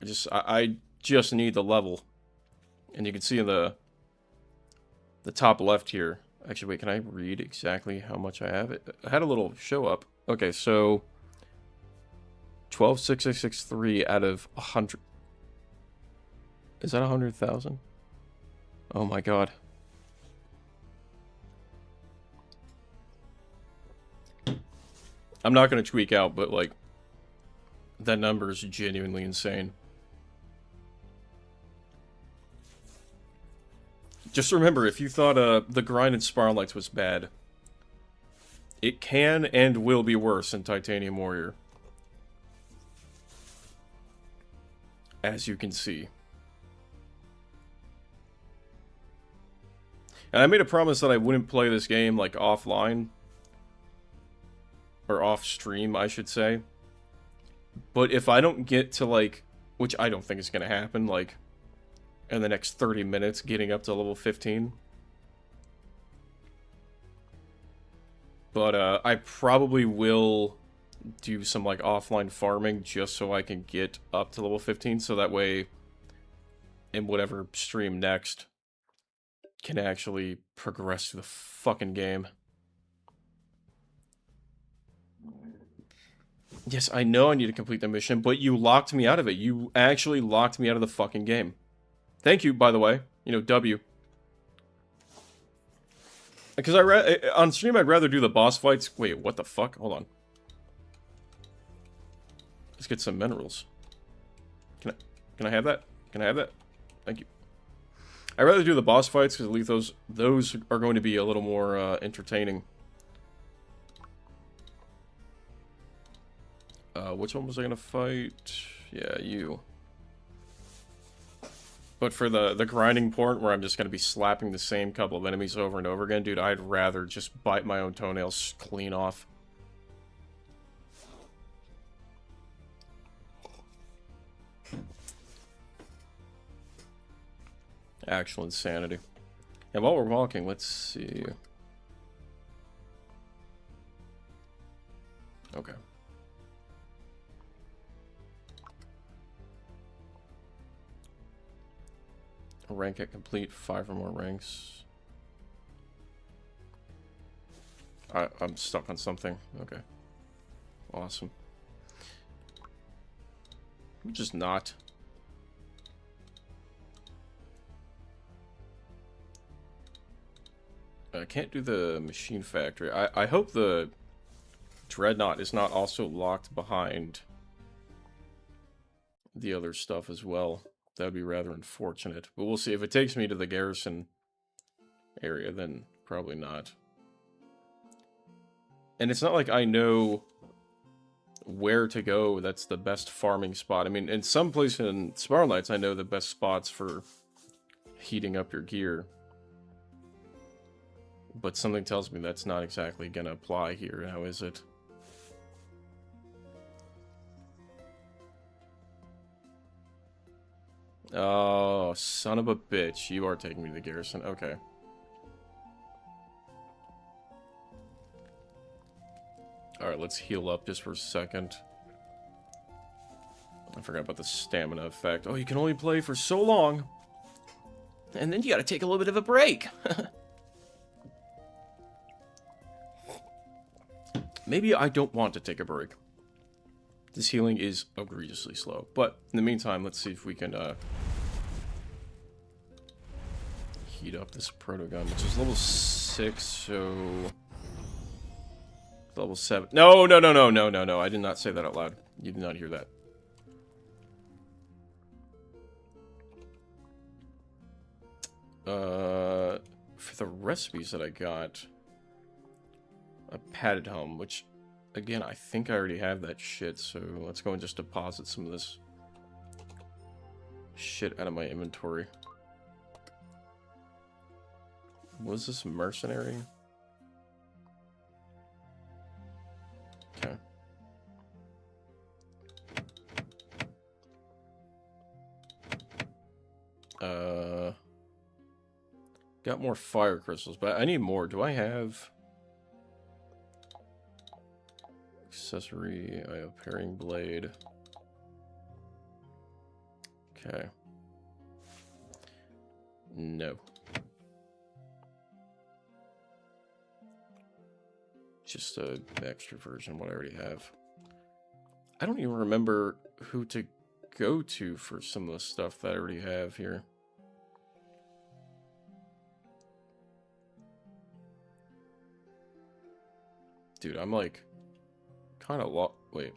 I just need the level. And you can see in the top left here. Actually, wait, can I read exactly how much I have? I had a little show up. Okay, so 12,663 out of 100. Is that 100,000? Oh my god. I'm not going to tweak out, but like, that number is genuinely insane. Just remember, if you thought the grind in Spiral Knights was bad, it can and will be worse in Titanium Warrior. As you can see. And I made a promise that I wouldn't play this game, like, offline. Or off-stream, I should say. But if I don't get to, like, which I don't think is going to happen, like, in the next 30 minutes, getting up to level 15. But I probably will do some like offline farming just so I can get up to level 15, so that way in whatever stream next can actually progress through the fucking game. Yes, I know I need to complete the mission, but you locked me out of it. You actually locked me out of the fucking game. Thank you, by the way. You know, W. Because on stream, I'd rather do the boss fights. Wait, what the fuck? Hold on. Let's get some minerals. Can I have that? Can I have that? Thank you. I'd rather do the boss fights, because at least those are going to be a little more entertaining. Which one was I gonna fight? Yeah, you. But for the grinding part, where I'm just gonna be slapping the same couple of enemies over and over again, dude, I'd rather just bite my own toenails clean off. Actual insanity. And while we're walking, let's see. Okay. Rank it complete, 5 or more ranks. I'm stuck on something. Okay. Awesome. I'm just not. I can't do the machine factory. I hope the Dreadnought is not also locked behind the other stuff as well. That would be rather unfortunate. But we'll see. If it takes me to the garrison area, then probably not. And it's not like I know where to go that's the best farming spot. I mean, in some places in Spiral Knights, I know the best spots for heating up your gear. But something tells me that's not exactly gonna apply here, now is it? Oh, son of a bitch. You are taking me to the garrison. Okay. Alright, let's heal up just for a second. I forgot about the stamina effect. Oh, you can only play for so long. And then you gotta take a little bit of a break. Maybe I don't want to take a break. This healing is egregiously slow. But in the meantime, let's see if we can heat up this proto-gun, which is level 6, so level 7. No, no, no, no, no, no, no. I did not say that out loud. You did not hear that. For the recipes that I got, a padded helm, which, again, I think I already have that shit, so let's go and just deposit some of this shit out of my inventory. Was this mercenary? Okay. Got more fire crystals, but I need more. Do I have accessory? I have paring blade. Okay. No. Just a extra version of what I already have. I don't even remember who to go to for some of the stuff that I already have here. Dude, I'm like kind of wait.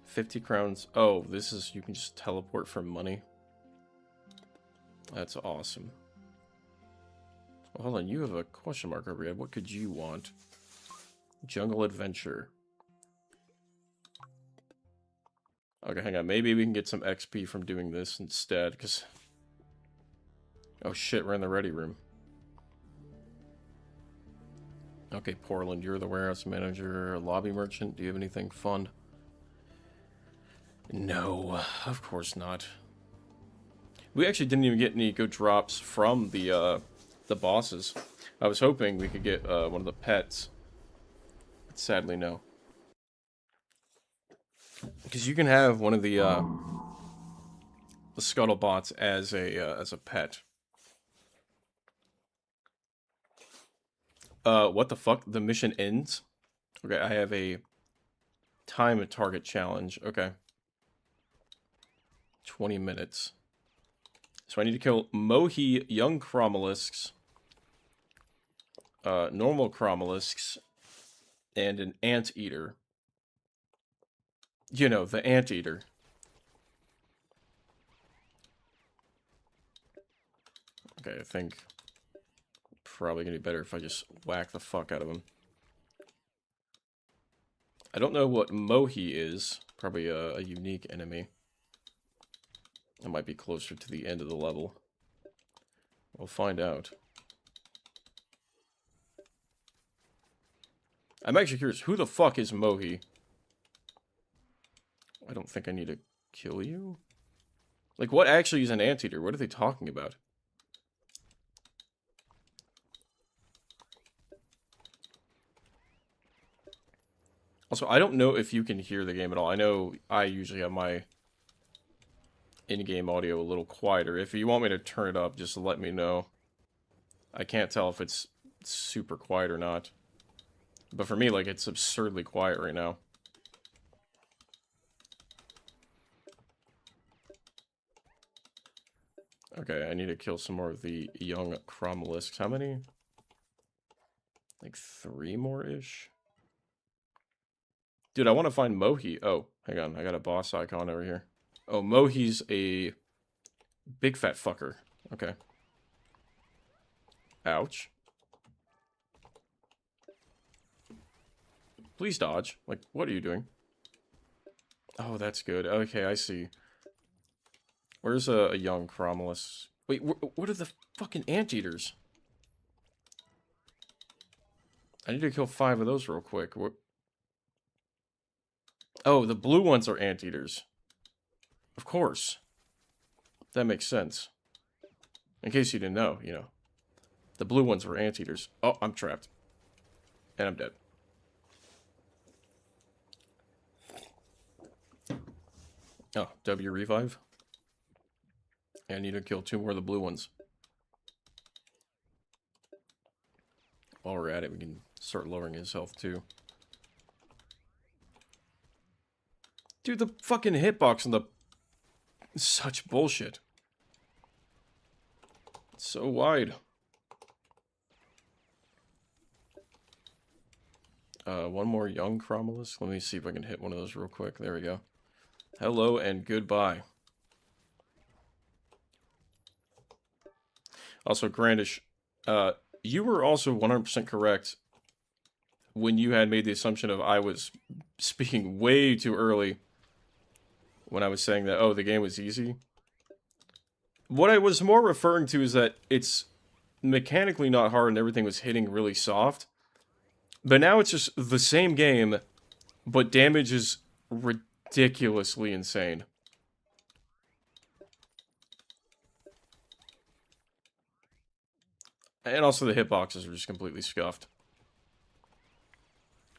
50 crowns. Oh, this is, you can just teleport for money. That's awesome. Well, hold on, you have a question mark over here. What could you want? Jungle adventure. Okay, hang on. Maybe we can get some XP from doing this instead, because... Oh shit, we're in the ready room. Okay, Portland, you're the warehouse manager, lobby merchant. Do you have anything fun? No, of course not. We actually didn't even get any good drops from the bosses. I was hoping we could get one of the pets. But sadly, no. Because you can have one of the scuttlebots as a pet. What the fuck? The mission ends? Okay, I have a time and target challenge. Okay. 20 minutes. So I need to kill Mohi young Chromolisks, normal Chromolisks, and an Anteater. You know, the Anteater. Okay, I think probably gonna be better if I just whack the fuck out of him. I don't know what Mohi is. Probably a unique enemy. It might be closer to the end of the level. We'll find out. I'm actually curious, who the fuck is Mohi? I don't think I need to kill you. Like, what actually is an anteater? What are they talking about? Also, I don't know if you can hear the game at all. I know I usually have my in-game audio a little quieter. If you want me to turn it up, just let me know. I can't tell if it's super quiet or not. But for me, like, it's absurdly quiet right now. Okay, I need to kill some more of the young Chromolisks. How many? Like 3 more-ish? Dude, I want to find Mohi. Oh, hang on. I got a boss icon over here. Oh, Mohi's a big fat fucker. Okay. Ouch. Please dodge. Like, what are you doing? Oh, that's good. Okay, I see. Where's a young Chromolus? Wait, what are the fucking anteaters? I need to kill 5 of those real quick. What? Oh, the blue ones are anteaters. Of course. That makes sense. In case you didn't know, you know. The blue ones were anteaters. Oh, I'm trapped. And I'm dead. Oh, W revive. And I need to kill 2 more of the blue ones. While we're at it, we can start lowering his health too. Dude, the fucking hitbox on the... Such bullshit. It's so wide. One more young Chromolus. Let me see if I can hit one of those real quick. There we go. Hello and goodbye. Also, Grandish, you were also 100% correct when you had made the assumption of I was speaking way too early when I was saying that, oh, the game was easy. What I was more referring to is that it's mechanically not hard and everything was hitting really soft. But now it's just the same game, but damage is ridiculously insane. And also the hitboxes are just completely scuffed.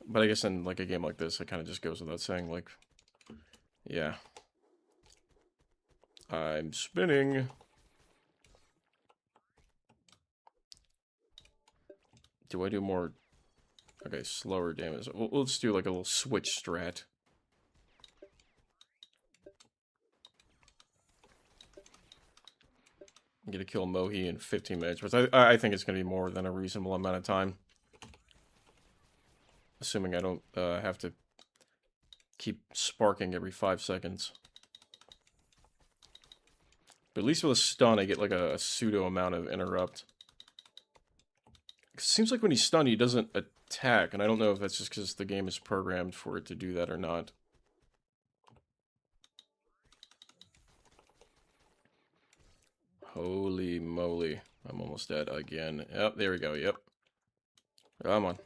But I guess in like a game like this, it kind of just goes without saying, like, yeah. I'm spinning. Do I do more? Okay, slower damage. Let's do like a little switch strat. I'm gonna kill Mohi in 15 minutes, which I think it's gonna be more than a reasonable amount of time. Assuming I don't have to keep sparking every 5 seconds. But at least with a stun, I get like a pseudo amount of interrupt. It seems like when he's stunned, he doesn't attack, and I don't know if that's just because the game is programmed for it to do that or not. Holy moly. I'm almost dead again. Yep, there we go, yep. Come on.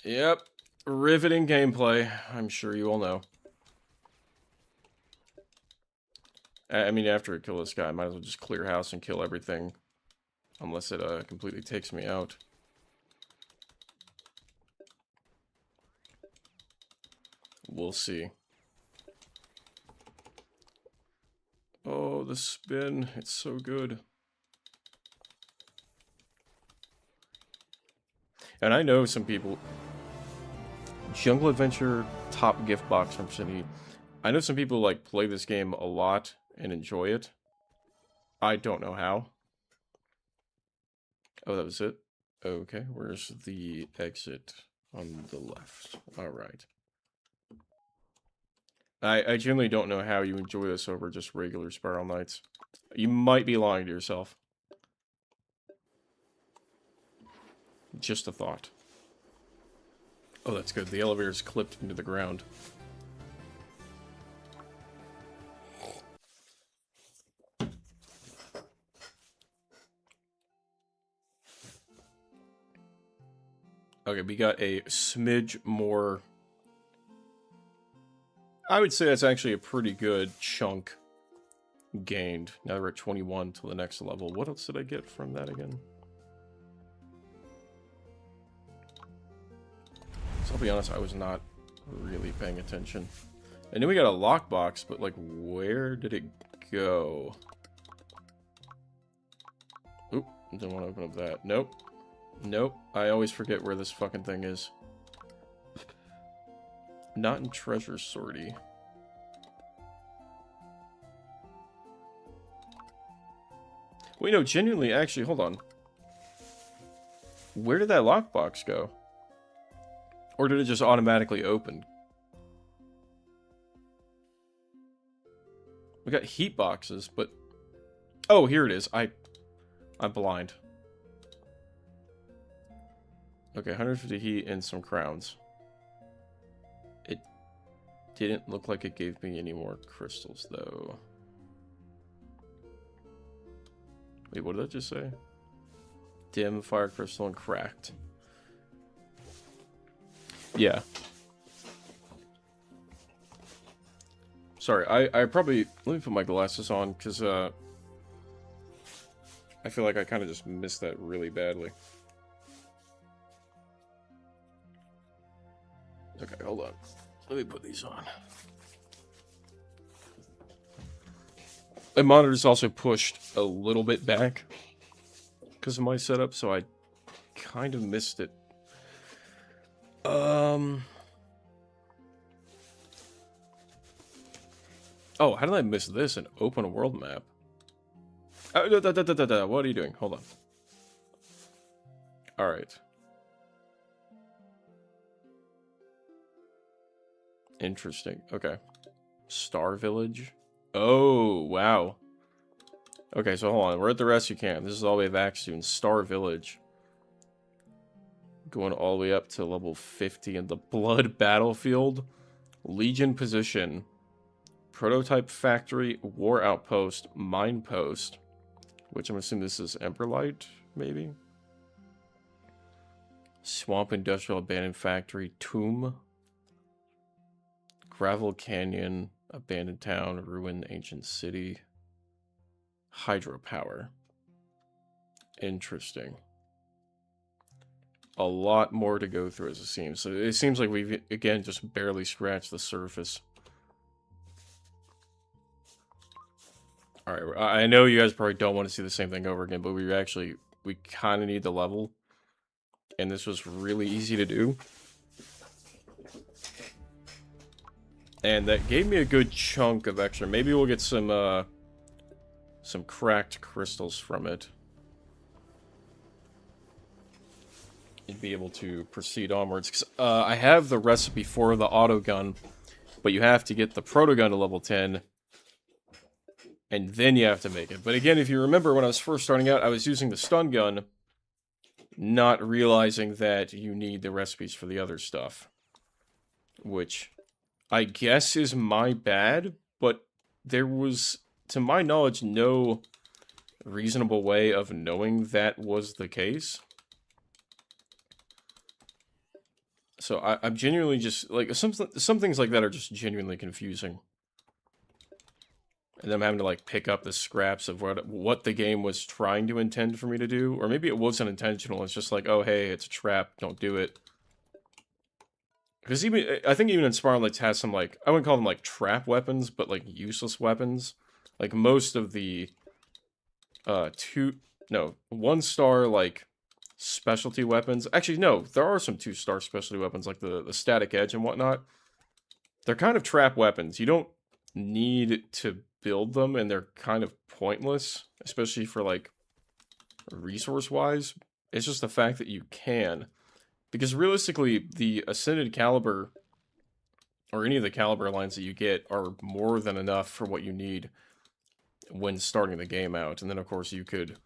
Yep, riveting gameplay. I'm sure you all know. I mean, after I kill this guy, I might as well just clear house and kill everything. Unless it completely takes me out. We'll see. Oh, the spin. It's so good. And I know some people... Jungle Adventure top gift box from City. I know some people like play this game a lot and enjoy it. I don't know how. Oh, that was it? Okay, where's the exit? On the left. Alright. I genuinely don't know how you enjoy this over just regular Spiral Knights. You might be lying to yourself. Just a thought. Oh, that's good. The elevator's clipped into the ground. Okay, we got a smidge more. I would say that's actually a pretty good chunk gained. Now we're at 21 to the next level. What else did I get from that again? So I'll be honest, I was not really paying attention. I knew we got a lockbox, but like, where did it go? Oop, didn't want to open up that. Nope. Nope. I always forget where this fucking thing is. Not in treasure sortie. Wait, no, genuinely, actually, hold on. Where did that lockbox go? Or did it just automatically open? We got heat boxes, but... Oh, here it is. I'm blind. Okay, 150 heat and some crowns. It didn't look like it gave me any more crystals, though. Wait, what did that just say? Dim, fire crystal, and cracked. Yeah. Sorry, I probably... Let me put my glasses on, because, I feel like I kind of just missed that really badly. Okay, hold on. Let me put these on. My monitor's also pushed a little bit back because of my setup, so I kind of missed it. Oh, how did I miss this? An open world map? What are you doing? Hold on. Alright. Interesting. Okay. Star Village. Oh, wow. Okay, so hold on. We're at the rescue camp. This is all the way back to Star Village. Going all the way up to level 50 in the Blood Battlefield. Legion position. Prototype factory. War outpost. Mine post. Which I'm assuming this is Emberlight, maybe? Swamp Industrial Abandoned Factory. Tomb. Gravel Canyon. Abandoned Town. Ruined Ancient City. Hydropower. Interesting. A lot more to go through as it seems. So it seems like we've, again, just barely scratched the surface. Alright, I know you guys probably don't want to see the same thing over again, but we kind of need the level. And this was really easy to do. And that gave me a good chunk of extra. Maybe we'll get some cracked crystals from it. And be able to proceed onwards. 'Cause, I have the recipe for the auto gun, but you have to get the proto gun to level 10. And then you have to make it. But again, if you remember when I was first starting out, I was using the stun gun, not realizing that you need the recipes for the other stuff. Which I guess is my bad, but there was, to my knowledge, no reasonable way of knowing that was the case. So I'm genuinely just, like, some things like that are just genuinely confusing. And then I'm having to, like, pick up the scraps of what the game was trying to intend for me to do. Or maybe it wasn't intentional, it's just like, oh, hey, it's a trap, don't do it. Because I think even in Spiral Knights has some, like, I wouldn't call them, like, trap weapons, but, like, useless weapons. Like, most of the, 1-star, like, specialty weapons. Actually, no, there are some 2-star specialty weapons, like the static edge and whatnot. They're kind of trap weapons. You don't need to build them, and they're kind of pointless, especially for, like, resource-wise. It's just the fact that you can. Because realistically, the Ascended Caliber or any of the caliber lines that you get are more than enough for what you need when starting the game out. And then, of course, you could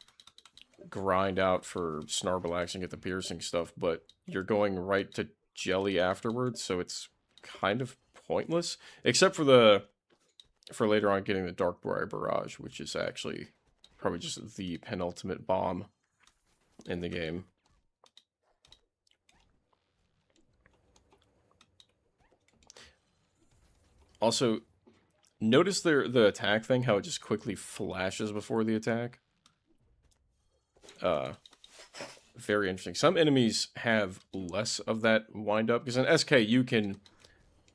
grind out for Snarbilax and get the piercing stuff, but you're going right to Jelly afterwards, so it's kind of pointless. Except for later on getting the Darkbriar Barrage, which is actually probably just the penultimate bomb in the game. Also, notice the attack thing, how it just quickly flashes before the attack. Very interesting. Some enemies have less of that wind up, because in SK you can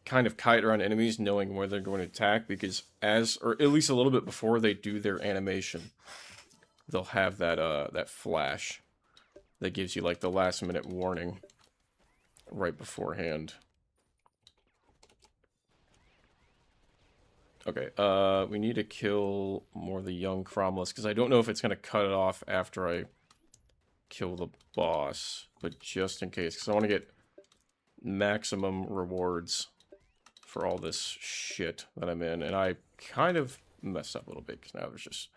kind of kite around enemies knowing where they're going to attack, because or at least a little bit before they do their animation, they'll have that that flash that gives you like the last minute warning right beforehand. Okay, we need to kill more of the young Cromless, because I don't know if it's going to cut it off after I kill the boss, but just in case, because I want to get maximum rewards for all this shit that I'm in, and I kind of messed up a little bit, because now there's just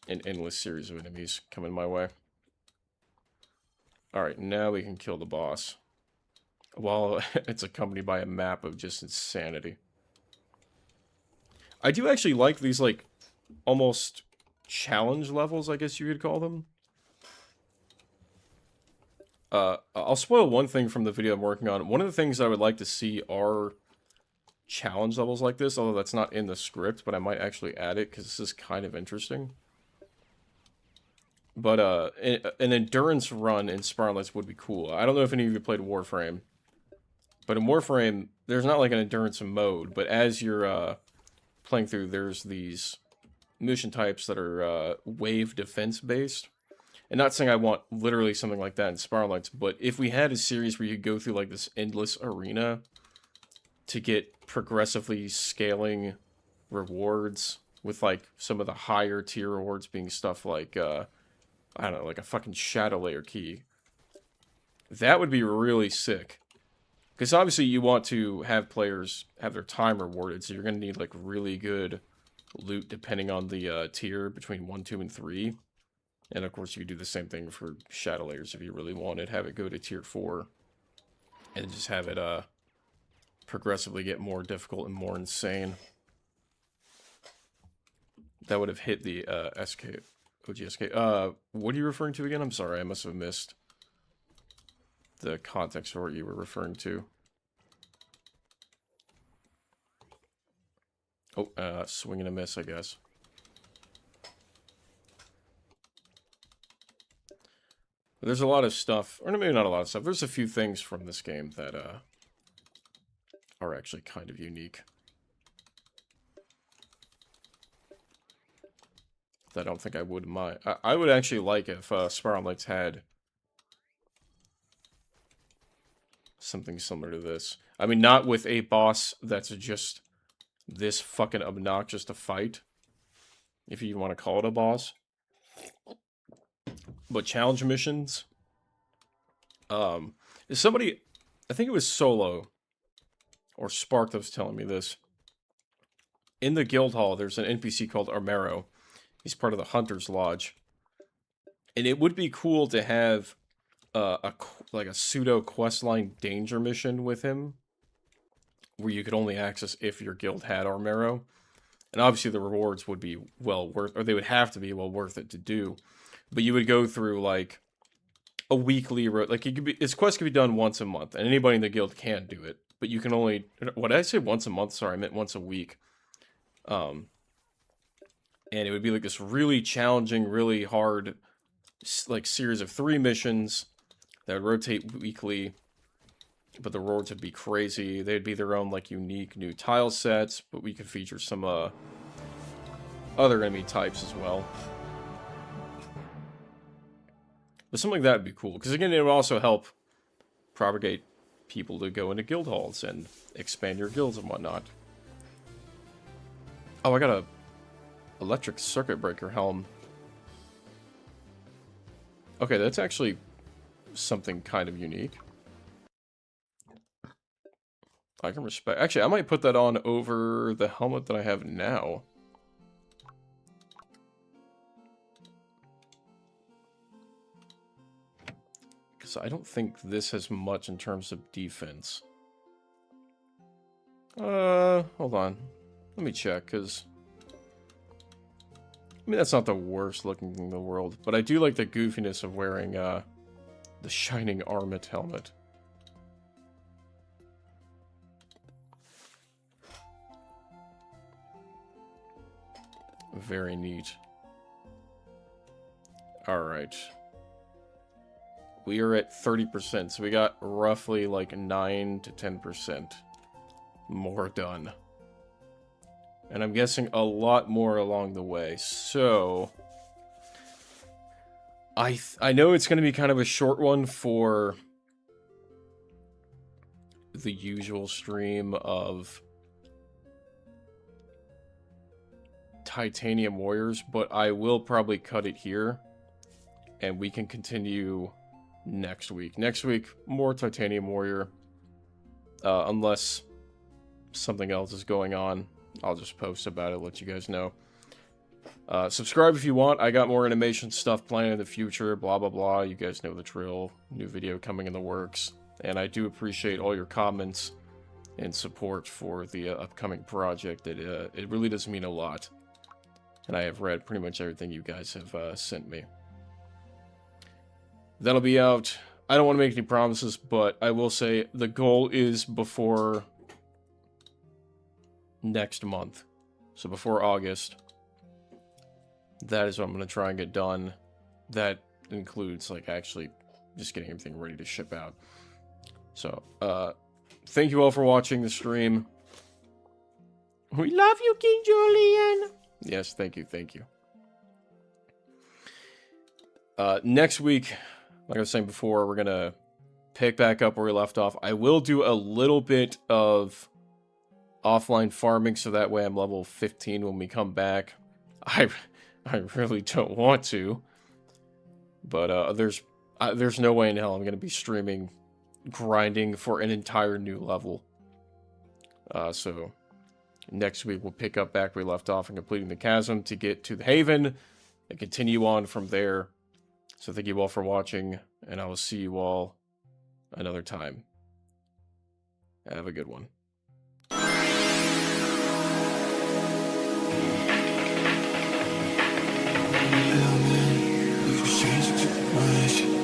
an endless series of enemies coming my way. Alright, now we can kill the boss, while it's accompanied by a map of just insanity. I do actually like these, like, almost challenge levels, I guess you could call them. I'll spoil one thing from the video I'm working on. One of the things I would like to see are challenge levels like this, although that's not in the script, but I might actually add it, because this is kind of interesting. But, an endurance run in Spiral Knights would be cool. I don't know if any of you played Warframe, but in Warframe, there's not like an endurance mode, but as you're, playing through, there's these mission types that are, wave defense based. And not saying I want literally something like that in Spiral Knights, but if we had a series where you go through like this endless arena to get progressively scaling rewards, with like some of the higher tier rewards being stuff like, I don't know, like a fucking Shadow Layer key, that would be really sick. Because obviously you want to have players have their time rewarded, so you're going to need like really good loot depending on the tier between 1, 2, and 3. And of course, you could do the same thing for Shadow Layers if you really wanted. Have it go to tier 4. And just have it progressively get more difficult and more insane. That would have hit the SK, OGSK. What are you referring to again? I'm sorry, I must have missed the context for what you were referring to. Oh, swing and a miss, I guess. There's a lot of stuff, or maybe not a lot of stuff. There's a few things from this game that are actually kind of unique. That I don't think I would mind. I would actually like if Spiral Knights had something similar to this. I mean, not with a boss that's just this fucking obnoxious to fight, if you want to call it a boss. But challenge missions. Is somebody, I think it was Solo or Spark that was telling me this. In the guild hall, there's an NPC called Armero. He's part of the Hunter's Lodge. And it would be cool to have like a pseudo questline danger mission with him, where you could only access if your guild had Armero. And obviously the rewards would be well worth, or they would have to be well worth it to do. But you would go through like a weekly, like it could be, his quest could be done once a month, and anybody in the guild can do it. But you can only, what did I say, once a month? Sorry, I meant once a week. And it would be like this really challenging, really hard, like series of 3 missions that would rotate weekly. But the rewards would be crazy. They'd be their own like unique new tile sets, but we could feature some other enemy types as well. But something like that would be cool, because again, it would also help propagate people to go into guild halls and expand your guilds and whatnot. Oh, I got a electric circuit breaker helm. Okay, that's actually something kind of unique. I can respect. Actually, I might put that on over the helmet that I have now. Because I don't think this has much in terms of defense. Hold on. Let me check, because... I mean, that's not the worst looking thing in the world, but I do like the goofiness of wearing, the Shining Armament helmet. Very neat. Alright. We are at 30%, so we got roughly like 9 to 10% more done. And I'm guessing a lot more along the way. So I know it's going to be kind of a short one for the usual stream of Titanium Warriors, but I will probably cut it here and we can continue next week. Next week, more Titanium Warrior, unless something else is going on. I'll just post about it, let you guys know. Subscribe if you want. I got more animation stuff planned in the future, blah, blah, blah. You guys know the drill. New video coming in the works. And I do appreciate all your comments and support for the upcoming project. It really does mean a lot. And I have read pretty much everything you guys have sent me. That'll be out. I don't want to make any promises, but I will say the goal is before next month. So before August. That is what I'm going to try and get done. That includes, like, actually just getting everything ready to ship out. So, thank you all for watching the stream. We love you, King Julian! Yes, thank you, thank you. Next week, like I was saying before, we're going to pick back up where we left off. I will do a little bit of offline farming, so that way I'm level 15 when we come back. I really don't want to, but there's no way in hell I'm going to be streaming grinding for an entire new level. So next week we'll pick up back where we left off and completing the chasm to get to the Haven and continue on from there. So thank you all for watching, and I will see you all another time. Have a good one. Change too much.